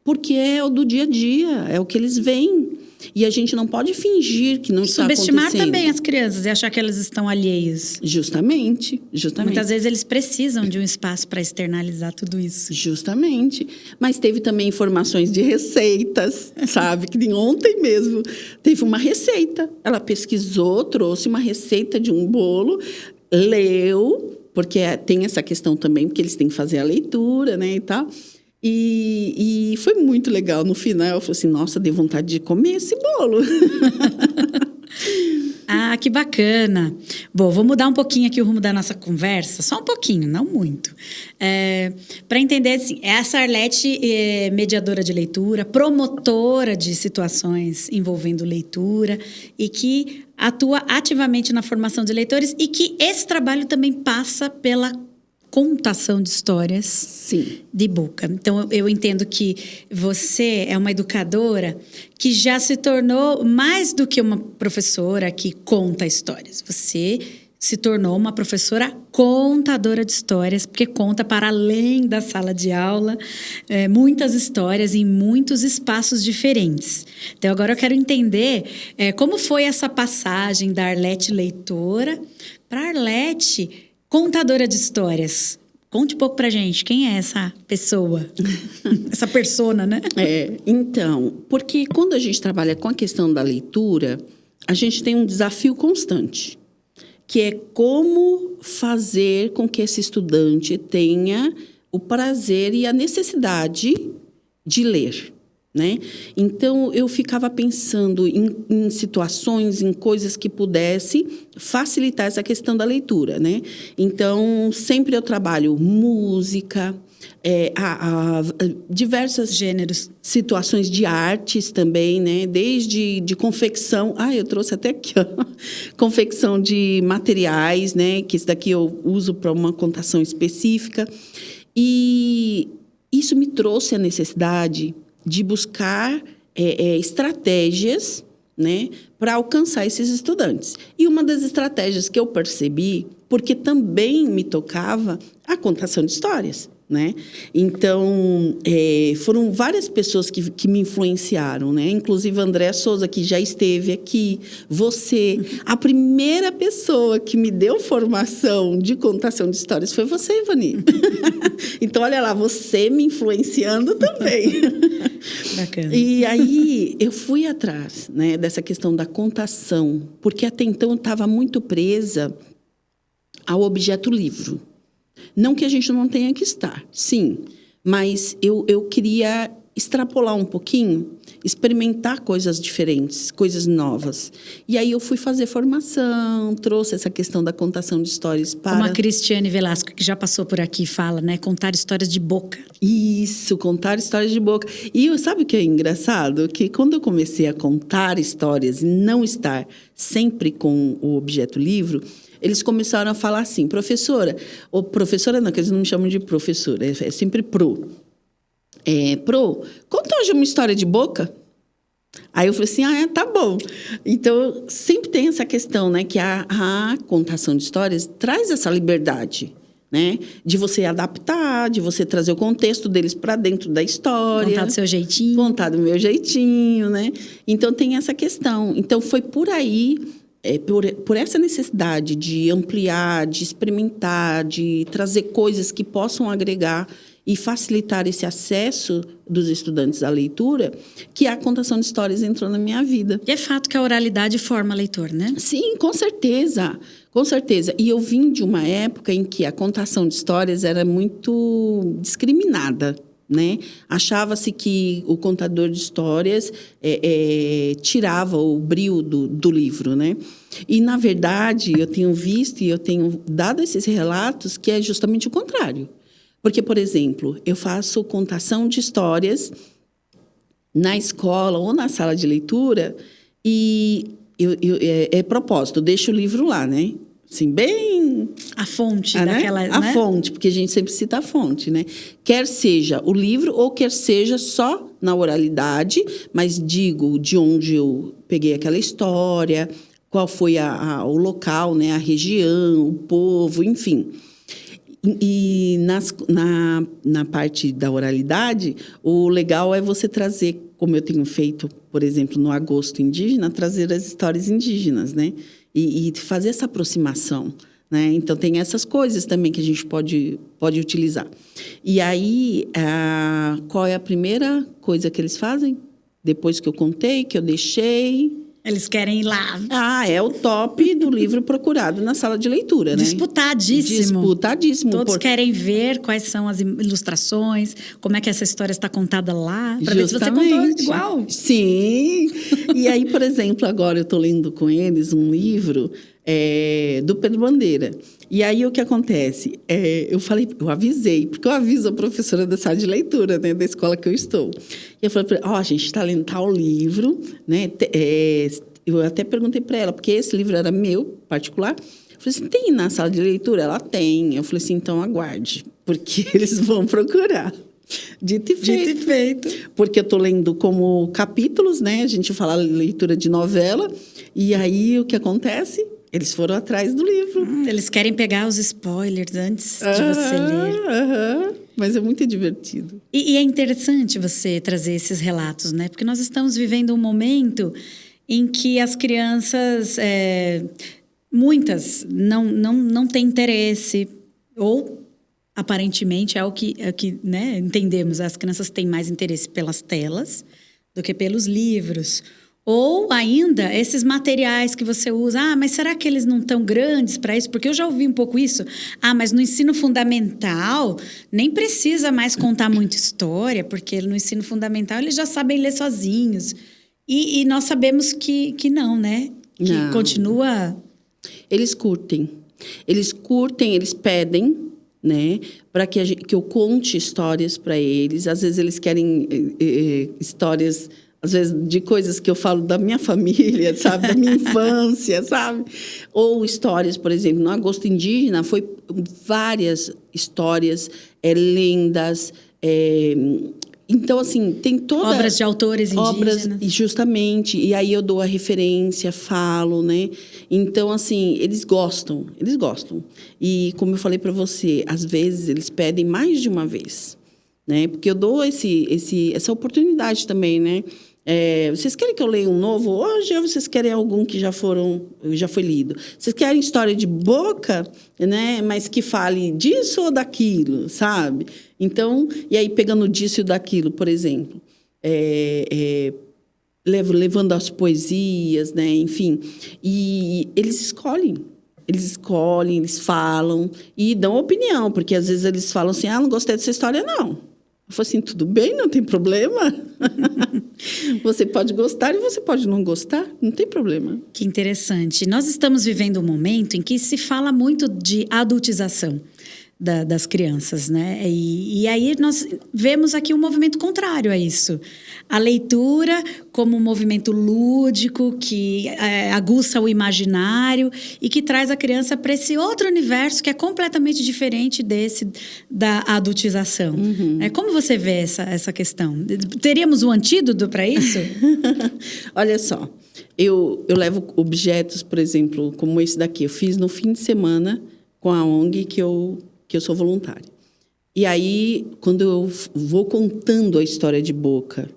Porque é o do dia a dia, é o que eles veem. E a gente não pode fingir que não está acontecendo. Subestimar também as crianças e achar que elas estão alheias. Justamente. Muitas vezes eles precisam de um espaço para externalizar tudo isso. Justamente. Mas teve também informações de receitas, sabe? Que ontem mesmo teve uma receita. Ela pesquisou, trouxe uma receita de um bolo, leu, porque tem essa questão também, porque eles têm que fazer a leitura, né, e tal. E foi muito legal. No final, eu falei assim, nossa, dei vontade de comer esse bolo. Ah, que bacana. Bom, vou mudar um pouquinho aqui o rumo da nossa conversa, só um pouquinho, não muito. Para entender, assim, essa Arlete é mediadora de leitura, promotora de situações envolvendo leitura e que atua ativamente na formação de leitores e que esse trabalho também passa pela contação de histórias. Sim. De boca. Então, eu entendo que você é uma educadora que já se tornou mais do que uma professora que conta histórias. Você se tornou uma professora contadora de histórias, porque conta para além da sala de aula muitas histórias em muitos espaços diferentes. Então, agora eu quero entender como foi essa passagem da Arlete leitora para a Arlete contadora de histórias. Conte um pouco pra gente, quem é essa pessoa? Essa persona, né? Então, porque quando a gente trabalha com a questão da leitura, a gente tem um desafio constante, que é como fazer com que esse estudante tenha o prazer e a necessidade de ler, né? Então, eu ficava pensando em situações, em coisas que pudesse facilitar essa questão da leitura, né? Então, sempre eu trabalho música, diversas gêneros, situações de artes também, né? Desde de confecção. Eu trouxe até aqui, ó. Confecção de materiais, né? Que isso daqui eu uso para uma contação específica. E isso me trouxe a necessidade de buscar estratégias, né, para alcançar esses estudantes. E uma das estratégias que eu percebi, porque também me tocava a contação de histórias, né? Então, foram várias pessoas que me influenciaram, né? Inclusive a Andréa Souza, que já esteve aqui. Você, a primeira pessoa que me deu formação de contação de histórias foi você, Ivani. Então, olha lá, você me influenciando também. Bacana. E aí, eu fui atrás, né, dessa questão da contação, porque até então eu estava muito presa ao objeto livro. Não que a gente não tenha que estar, sim, mas eu queria extrapolar um pouquinho, experimentar coisas diferentes, coisas novas. E aí eu fui fazer formação, trouxe essa questão da contação de histórias para... Como a Cristiane Velasco, que já passou por aqui, fala, né? Contar histórias de boca. Isso, contar histórias de boca. E sabe o que é engraçado? Que quando eu comecei a contar histórias e não estar sempre com o objeto livro, eles começaram a falar assim, professora, ou professora não, que eles não me chamam de professora, é sempre pro. Pro, conta hoje uma história de boca. Aí eu falei assim, tá bom. Então, sempre tem essa questão, né? Que a contação de histórias traz essa liberdade, né? De você adaptar, de você trazer o contexto deles para dentro da história. Contar do seu jeitinho. Contar do meu jeitinho, né? Então, tem essa questão. Então, foi por aí... por essa necessidade de ampliar, de experimentar, de trazer coisas que possam agregar e facilitar esse acesso dos estudantes à leitura, que a contação de histórias entrou na minha vida. E é fato que a oralidade forma leitor, né? Sim, com certeza. Com certeza. E eu vim de uma época em que a contação de histórias era muito discriminada, né? Achava-se que o contador de histórias tirava o brio do livro, né? E, na verdade, eu tenho visto e eu tenho dado esses relatos que é justamente o contrário. Porque, por exemplo, eu faço contação de histórias na escola ou na sala de leitura e é propósito, eu deixo o livro lá, né? Assim, bem... A fonte daquela... Né? A fonte, porque a gente sempre cita a fonte, né? Quer seja o livro ou quer seja só na oralidade, mas digo de onde eu peguei aquela história, qual foi o local, né? A região, o povo, enfim. E na parte da oralidade, o legal é você trazer, como eu tenho feito, por exemplo, no Agosto Indígena, trazer as histórias indígenas, né? E fazer essa aproximação, né? Então, tem essas coisas também que a gente pode utilizar. E aí, qual é a primeira coisa que eles fazem? Depois que eu contei, que eu deixei... Eles querem ir lá. É o top do livro procurado na sala de leitura, né? Disputadíssimo. Disputadíssimo. Todos querem ver quais são as ilustrações, como é que essa história está contada lá, para ver se você contou igual. Sim. E aí, por exemplo, agora eu estou lendo com eles um livro do Pedro Bandeira. E aí, o que acontece? Eu avisei, porque eu aviso a professora da sala de leitura, né, da escola que eu estou. E eu falei para ela, a gente está lendo tal livro, né? Eu até perguntei para ela, porque esse livro era meu, particular. Eu falei assim, tem na sala de leitura? Ela tem. Eu falei assim, então aguarde, porque eles vão procurar. Dito e feito. Porque eu estou lendo como capítulos, né? A gente fala leitura de novela. E aí, o que acontece? Eles foram atrás do livro. Eles querem pegar os spoilers antes de você ler. Mas é muito divertido. E é interessante você trazer esses relatos, né? Porque nós estamos vivendo um momento em que as crianças, muitas, não têm interesse, ou aparentemente é o que né, entendemos, as crianças têm mais interesse pelas telas do que pelos livros. Ou ainda, esses materiais que você usa, mas será que eles não estão grandes para isso? Porque eu já ouvi um pouco isso. Mas no ensino fundamental, nem precisa mais contar muita história, porque no ensino fundamental eles já sabem ler sozinhos. E nós sabemos que não, né? Que não. Continua... Eles curtem, eles pedem, né? Para que eu conte histórias para eles. Às vezes eles querem histórias... Às vezes, de coisas que eu falo da minha família, sabe? Da minha infância, sabe? Ou histórias, por exemplo, no Agosto Indígena, foi várias histórias, lendas. Então, assim, tem toda... Obras de autores indígenas. Justamente. E aí eu dou a referência, falo, né? Então, assim, eles gostam. E, como eu falei para você, às vezes eles pedem mais de uma vez, né? Porque eu dou essa oportunidade também, né? Vocês querem que eu leia um novo hoje ou vocês querem algum que já foi lido? Vocês querem história de boca, né? Mas que fale disso ou daquilo, sabe? Então, e aí pegando disso e daquilo, por exemplo, levando as poesias, né? Enfim, e eles escolhem, eles falam e dão opinião, porque às vezes eles falam assim, não gostei dessa história, não. Eu falei assim, tudo bem, não tem problema. Você pode gostar e você pode não gostar, não tem problema. Que interessante. Nós estamos vivendo um momento em que se fala muito de adultização das crianças, né? E aí nós vemos aqui um movimento contrário a isso. A leitura como um movimento lúdico que aguça o imaginário e que traz a criança para esse outro universo que é completamente diferente desse da adultização. Como você vê essa questão? Teríamos um antídoto para isso? Olha só, eu levo objetos, por exemplo, como esse daqui. Eu fiz no fim de semana com a ONG que eu sou voluntária. E aí, quando eu vou contando a história de Boca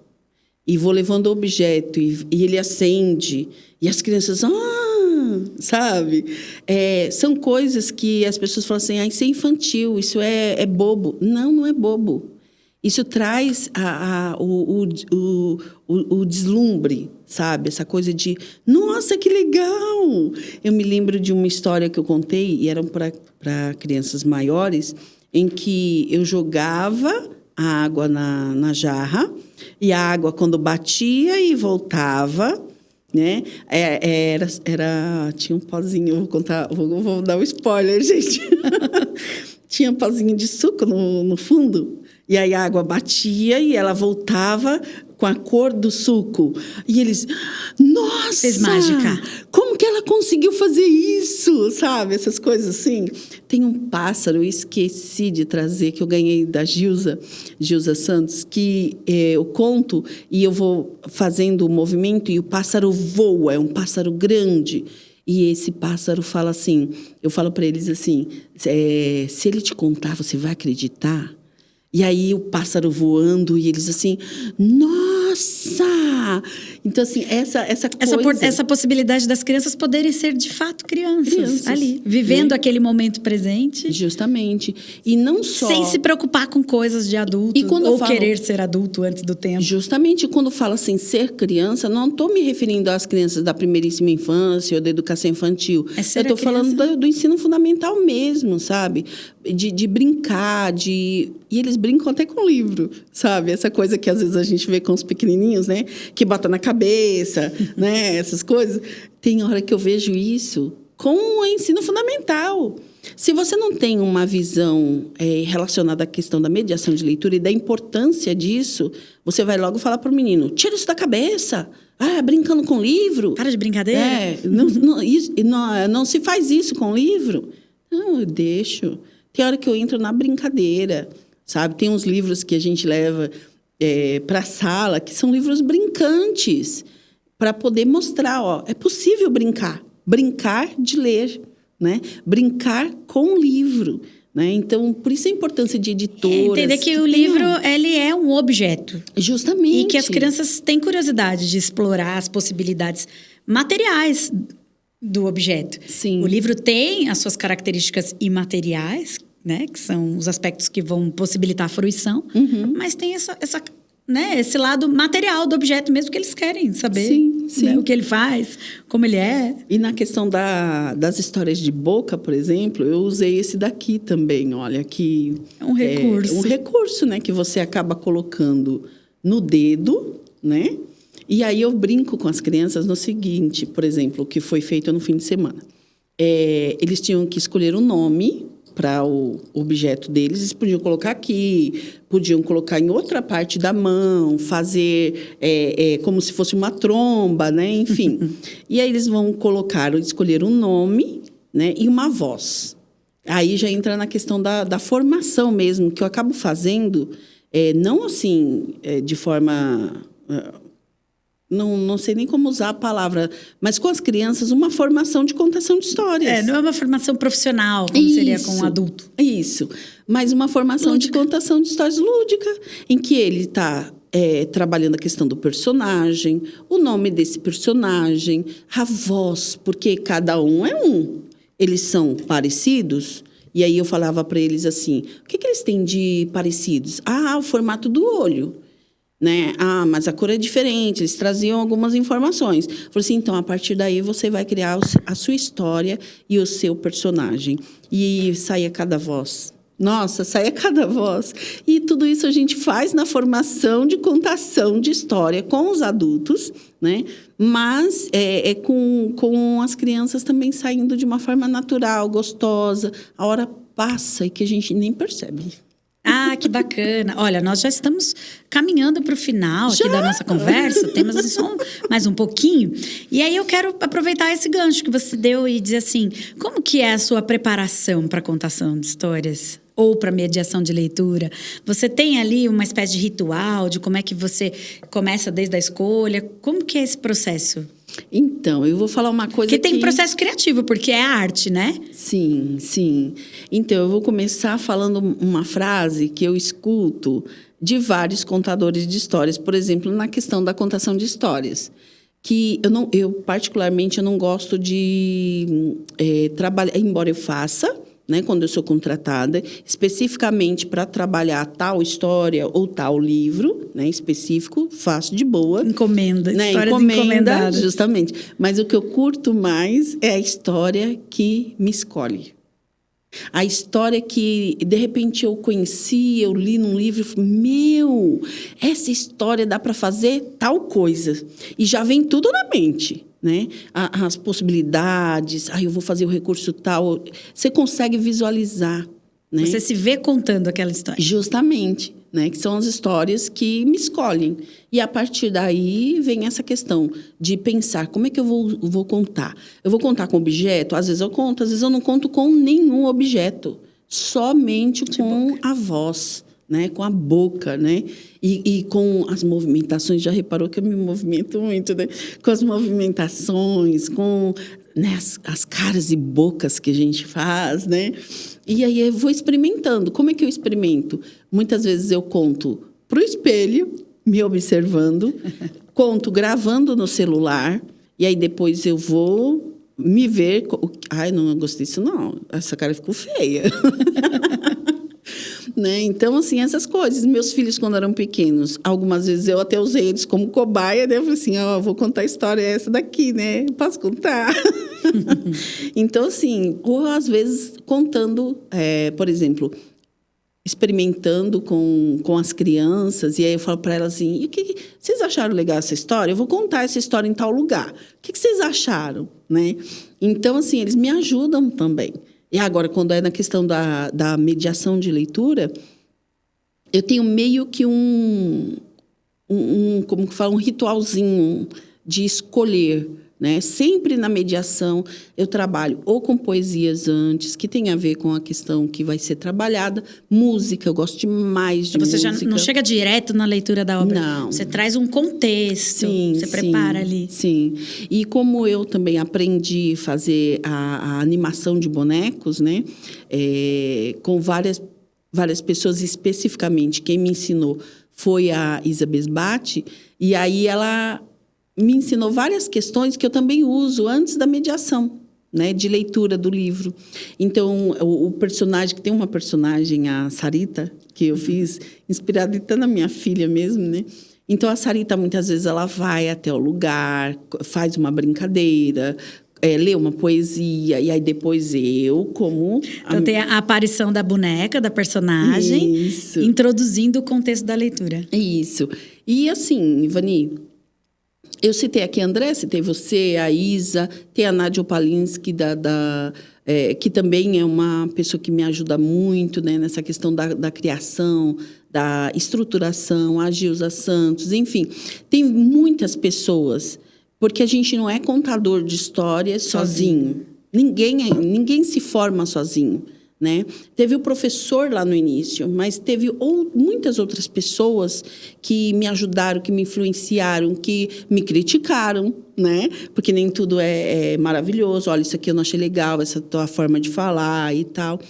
e vou levando o objeto e ele acende e as crianças, sabe? São coisas que as pessoas falam assim, isso é infantil, isso é bobo. Não, não é bobo. Isso traz o deslumbre, sabe? Essa coisa de, nossa, que legal! Eu me lembro de uma história que eu contei, e eram para crianças maiores, em que eu jogava a água na jarra, e a água, quando batia e voltava, né? Tinha um pozinho, vou dar um spoiler, gente. Tinha um pozinho de suco no fundo. E aí a água batia e ela voltava com a cor do suco. E eles, nossa! Fez mágica. Como que ela conseguiu fazer isso? Sabe? Essas coisas assim. Tem um pássaro, eu esqueci de trazer, que eu ganhei da Gilza Santos, que eu conto e eu vou fazendo o movimento e o pássaro voa, é um pássaro grande. E esse pássaro fala assim, eu falo para eles assim, se ele te contar, você vai acreditar? E aí o pássaro voando e eles assim, nossa! Então, assim, essa possibilidade das crianças poderem ser, de fato, crianças ali, vivendo aquele momento presente. Justamente. E não só... Sem se preocupar com coisas de adulto, ou querer ser adulto antes do tempo. Justamente, quando falo assim, ser criança, não estou me referindo às crianças da primeiríssima infância ou da educação infantil. Eu estou falando do ensino fundamental mesmo, sabe? De brincar, E eles brincam até com livro, sabe? Essa coisa que às vezes a gente vê com os pequenininhos, né? Que botam na cabeça, né? Essas coisas. Tem hora que eu vejo isso com o ensino fundamental. Se você não tem uma visão relacionada à questão da mediação de leitura e da importância disso, você vai logo falar para o menino, tira isso da cabeça. Brincando com livro. Para de brincadeira. Não se faz isso com livro. Não, eu deixo. Tem hora que eu entro na brincadeira, sabe? Tem uns livros que a gente leva para a sala, que são livros brincantes, para poder mostrar, é possível brincar. Brincar de ler, né? Brincar com o livro. Né? Então, por isso a importância de editoras. Entender que o livro ele é um objeto. Justamente. E que as crianças têm curiosidade de explorar as possibilidades materiais do objeto. Sim. O livro tem as suas características imateriais, né? Que são os aspectos que vão possibilitar a fruição, mas tem esse lado material do objeto mesmo, que eles querem saber. Sim. Né? O que ele faz, como ele é. E na questão das histórias de Boca, por exemplo, eu usei esse daqui também, olha, que... É um recurso. Um recurso, né? Que você acaba colocando no dedo, né? E aí eu brinco com as crianças no seguinte, por exemplo, o que foi feito no fim de semana. Eles tinham que escolher um nome para o objeto deles, eles podiam colocar aqui, podiam colocar em outra parte da mão, fazer como se fosse uma tromba, né? Enfim. E aí eles vão escolher um nome, né? E uma voz. Aí já entra na questão da formação mesmo, que eu acabo fazendo, não assim, de forma... Não sei nem como usar a palavra, mas com as crianças, uma formação de contação de histórias. Não é uma formação profissional, como seria com um adulto. Isso, mas uma formação lúdica. De contação de histórias lúdica, em que ele está trabalhando a questão do personagem, o nome desse personagem, a voz, porque cada um é um. Eles são parecidos, e aí eu falava para eles assim, o que eles têm de parecidos? O formato do olho. Né? Mas a cor é diferente, eles traziam algumas informações. Falei assim, então, a partir daí, você vai criar a sua história e o seu personagem. E saía cada voz. Nossa, saía cada voz. E tudo isso a gente faz na formação de contação de história com os adultos, né? Mas com as crianças também saindo de uma forma natural, gostosa. A hora passa e que a gente nem percebe. Ah, que bacana. Olha, nós já estamos caminhando para o final aqui da nossa conversa. Temos assim, só mais um pouquinho. E aí eu quero aproveitar esse gancho que você deu e dizer assim, como que é a sua preparação para contação de histórias? Ou para mediação de leitura? Você tem ali uma espécie de ritual de como é que você começa desde a escolha? Como que é esse processo? Então, eu vou falar uma coisa que tem processo criativo, porque é arte, né? Sim, sim. Então, eu vou começar falando uma frase que eu escuto de vários contadores de histórias. Por exemplo, na questão da contação de histórias. Que eu particularmente, eu não gosto de trabalhar, embora eu faça, né, quando eu sou contratada, especificamente para trabalhar tal história ou tal livro, né, específico, faço de boa. Encomenda, né, histórias encomendadas. Justamente. Mas o que eu curto mais é a história que me escolhe. A história que, de repente, eu conheci, eu li num livro e falei, essa história dá para fazer tal coisa. E já vem tudo na mente. Né? As possibilidades, eu vou fazer o recurso tal. Você consegue visualizar. Né? Você se vê contando aquela história. Justamente, né? Que são as histórias que me escolhem. E a partir daí vem essa questão de pensar, como é que eu vou contar? Eu vou contar com objeto? Às vezes eu conto, às vezes eu não conto com nenhum objeto. Somente com a voz. Né, com a boca, né, e com as movimentações. Já reparou que eu me movimento muito, né? Com as movimentações, com, né, as caras e bocas que a gente faz, né? E aí eu vou experimentando. Como é que eu experimento? Muitas vezes eu conto para o espelho, me observando, conto gravando no celular, e aí depois eu vou me ver. Não gostei disso, não. Essa cara ficou feia. Né? Então, assim, essas coisas. Meus filhos, quando eram pequenos, algumas vezes eu até usei eles como cobaia, né? Eu falei assim, vou contar a história essa daqui, né? Posso contar? Então, assim, ou às vezes contando, por exemplo, experimentando com as crianças, e aí eu falo para elas assim, e o que vocês acharam legal essa história? Eu vou contar essa história em tal lugar. O que vocês acharam? Né? Então, assim, eles me ajudam também. E agora, quando é na questão da mediação de leitura, eu tenho meio que como que fala, um ritualzinho de escolher, né? Sempre na mediação eu trabalho ou com poesias antes, que tem a ver com a questão que vai ser trabalhada, música, eu gosto demais de música. Você já não chega direto na leitura da obra? Não. Você traz um contexto, você prepara ali. Sim, e como eu também aprendi a fazer a animação de bonecos, né? Com várias pessoas, especificamente, quem me ensinou foi a Isa Besbate, e aí ela me ensinou várias questões que eu também uso antes da mediação, né, de leitura do livro. Então, o personagem, que tem uma personagem, a Sarita, que eu fiz, inspirada até na minha filha mesmo, né? Então, a Sarita, muitas vezes, ela vai até o lugar, faz uma brincadeira, lê uma poesia, e aí depois eu, como... Então, tem a aparição da boneca, da personagem, Isso. Introduzindo o contexto da leitura. Isso. E assim, Ivani, eu citei aqui a André, citei você, a Isa, tem a Nádia Opalinski, que também é uma pessoa que me ajuda muito, né, nessa questão da criação, da estruturação, a Gilza Santos, enfim. Tem muitas pessoas, porque a gente não é contador de histórias sozinho. Ninguém se forma sozinho. Né? Teve o professor lá no início, mas teve muitas outras pessoas que me ajudaram, que me influenciaram, que me criticaram, né? Porque nem tudo é maravilhoso. Olha, isso aqui eu não achei legal, essa tua forma de falar e tal.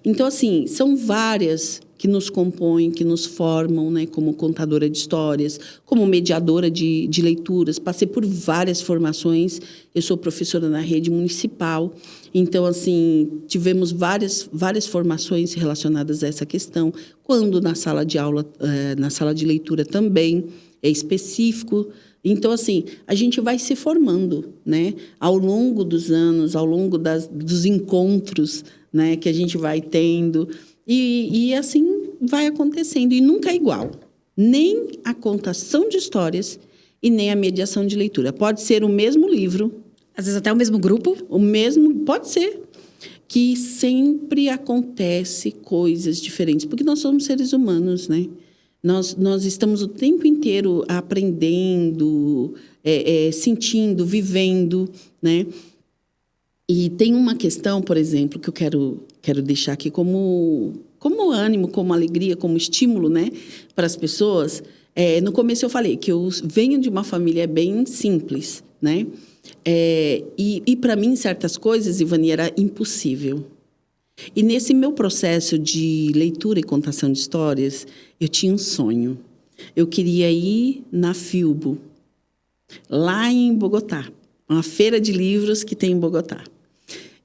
Então, assim, são várias que nos compõem, que nos formam, né? Como contadora de histórias, como mediadora de leituras. Passei por várias formações. Eu sou professora na rede municipal. Então, assim, tivemos várias formações relacionadas a essa questão. Quando na sala de aula, na sala de leitura também, é específico. Então, assim, a gente vai se formando, né? Ao longo dos anos, ao longo dos encontros, né? Que a gente vai tendo. E assim vai acontecendo. E nunca é igual. Nem a contação de histórias e nem a mediação de leitura. Pode ser o mesmo livro. Às vezes até o mesmo grupo. O mesmo, pode ser. Que sempre acontece coisas diferentes. Porque nós somos seres humanos, né? Nós estamos o tempo inteiro aprendendo, sentindo, vivendo, né? E tem uma questão, por exemplo, que eu quero deixar aqui como ânimo, como alegria, como estímulo, né, para as pessoas. No começo eu falei que eu venho de uma família bem simples, né? E para mim, certas coisas, Ivani, era impossível. E nesse meu processo de leitura e contação de histórias, eu tinha um sonho. Eu queria ir na Filbo, lá em Bogotá, uma feira de livros que tem em Bogotá.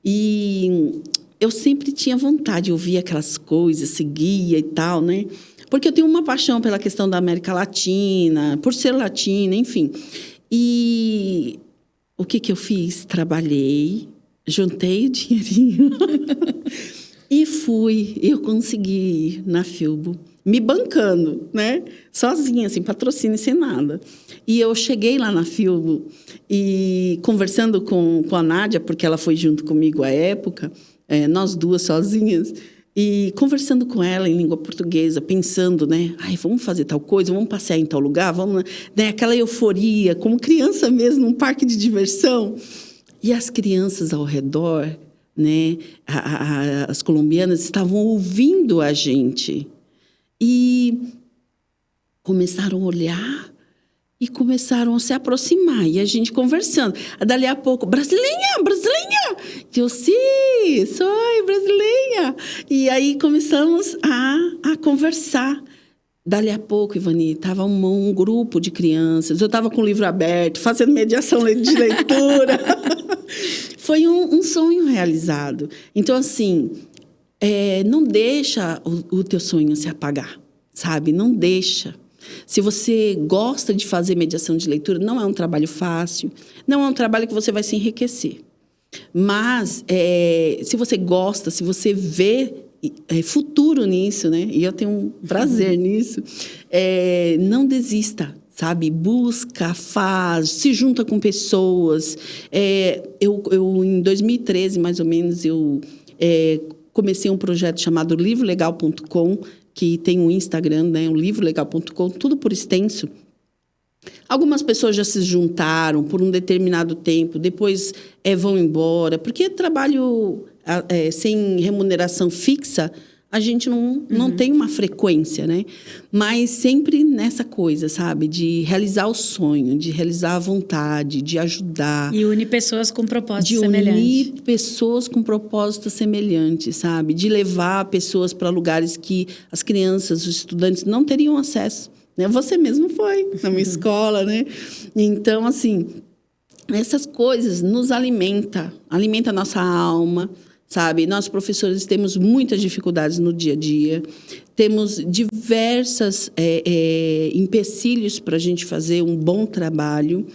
E eu sempre tinha vontade de ouvir aquelas coisas, seguia e tal, né? Porque eu tenho uma paixão pela questão da América Latina, por ser latina, enfim. E o que eu fiz? Trabalhei, juntei o dinheirinho e fui. Eu consegui ir na Filbo, me bancando, né? Sozinha, sem patrocínio, sem nada. E eu cheguei lá na Filbo e conversando com a Nádia, porque ela foi junto comigo à época, nós duas sozinhas, e conversando com ela em língua portuguesa, pensando, né? Ai, vamos fazer tal coisa, vamos passear em tal lugar, vamos... Né? Aquela euforia, como criança mesmo, num parque de diversão. E as crianças ao redor, né? As colombianas estavam ouvindo a gente. E começaram a olhar e começaram a se aproximar. E a gente conversando. Dali a pouco, brasileira, brasileira! Eu, sim, sou brasileira. E aí começamos a conversar. Dali a pouco, Ivani, estava um grupo de crianças. Eu estava com o livro aberto, fazendo mediação de leitura. Foi um sonho realizado. Então, assim, não deixa o teu sonho se apagar, sabe? Não deixa. Se você gosta de fazer mediação de leitura, não é um trabalho fácil, não é um trabalho que você vai se enriquecer. Mas, se você gosta, se você vê futuro nisso, né? E eu tenho um prazer nisso, não desista, sabe? Busca, faz, se junta com pessoas. Eu em 2013, mais ou menos, eu comecei um projeto chamado livrolegal.com, que tem um Instagram, né? O livrolegal.com, tudo por extenso. Algumas pessoas já se juntaram por um determinado tempo, depois vão embora, porque trabalho sem remuneração fixa, a gente não tem uma frequência, né? Mas sempre nessa coisa, sabe? De realizar o sonho, de realizar a vontade, de ajudar. E unir pessoas com propósitos semelhantes. De unir pessoas com propósitos semelhantes, sabe? De levar pessoas para lugares que as crianças, os estudantes não teriam acesso. Né? Você mesmo foi na minha escola, né? Então, assim, essas coisas nos alimenta a nossa alma, sabe? Nós, professores, temos muitas dificuldades no dia a dia, temos diversos empecilhos para a gente fazer um bom trabalho,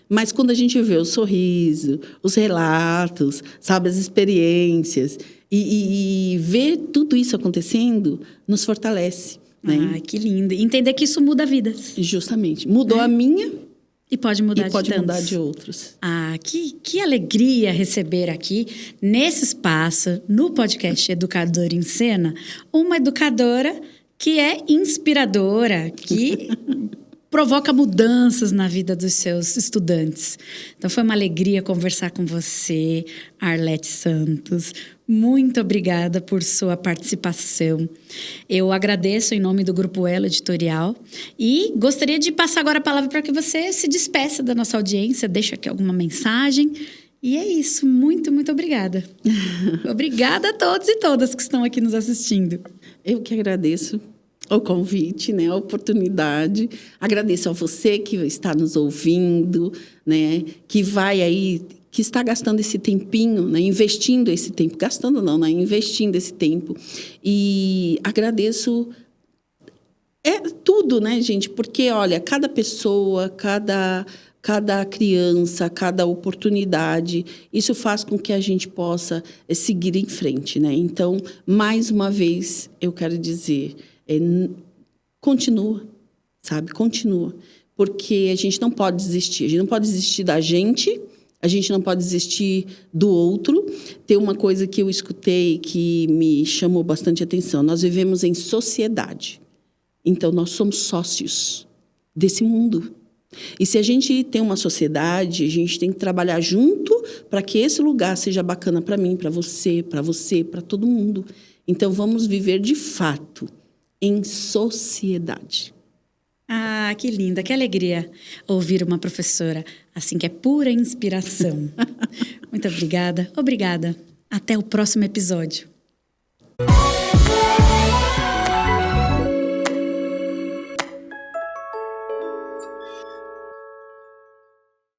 mas quando a gente vê o sorriso, os relatos, sabe, as experiências, e ver tudo isso acontecendo, nos fortalece. Né? Ah, que lindo. Entender que isso muda vidas. Justamente. Mudou a minha... E pode mudar mudar de outros. Ah, que alegria receber aqui, nesse espaço, no podcast Educador em Cena, uma educadora que é inspiradora, que provoca mudanças na vida dos seus estudantes. Então, foi uma alegria conversar com você, Arlete Santos. Muito obrigada por sua participação. Eu agradeço em nome do Grupo Elo Editorial e gostaria de passar agora a palavra para que você se despeça da nossa audiência, deixe aqui alguma mensagem. E é isso. Muito, muito obrigada. Obrigada a todos e todas que estão aqui nos assistindo. Eu que agradeço o convite, né, a oportunidade. Agradeço a você que está nos ouvindo, né, que vai aí... que está gastando esse tempinho, né? Investindo esse tempo. Gastando não, né? Investindo esse tempo. E agradeço tudo, né, gente? Porque, olha, cada pessoa, cada cada criança, cada oportunidade. Isso faz com que a gente possa seguir em frente, né? Então, mais uma vez, eu quero dizer, continua, sabe? Continua. Porque a gente não pode desistir. A gente não pode desistir da gente, a gente não pode desistir do outro. Tem uma coisa que eu escutei que me chamou bastante atenção. Nós vivemos em sociedade. Então, nós somos sócios desse mundo. E se a gente tem uma sociedade, a gente tem que trabalhar junto para que esse lugar seja bacana para mim, para você, para todo mundo. Então, vamos viver de fato em sociedade. Ah, que linda, que alegria ouvir uma professora assim, que é pura inspiração. Muito obrigada. Obrigada. Até o próximo episódio.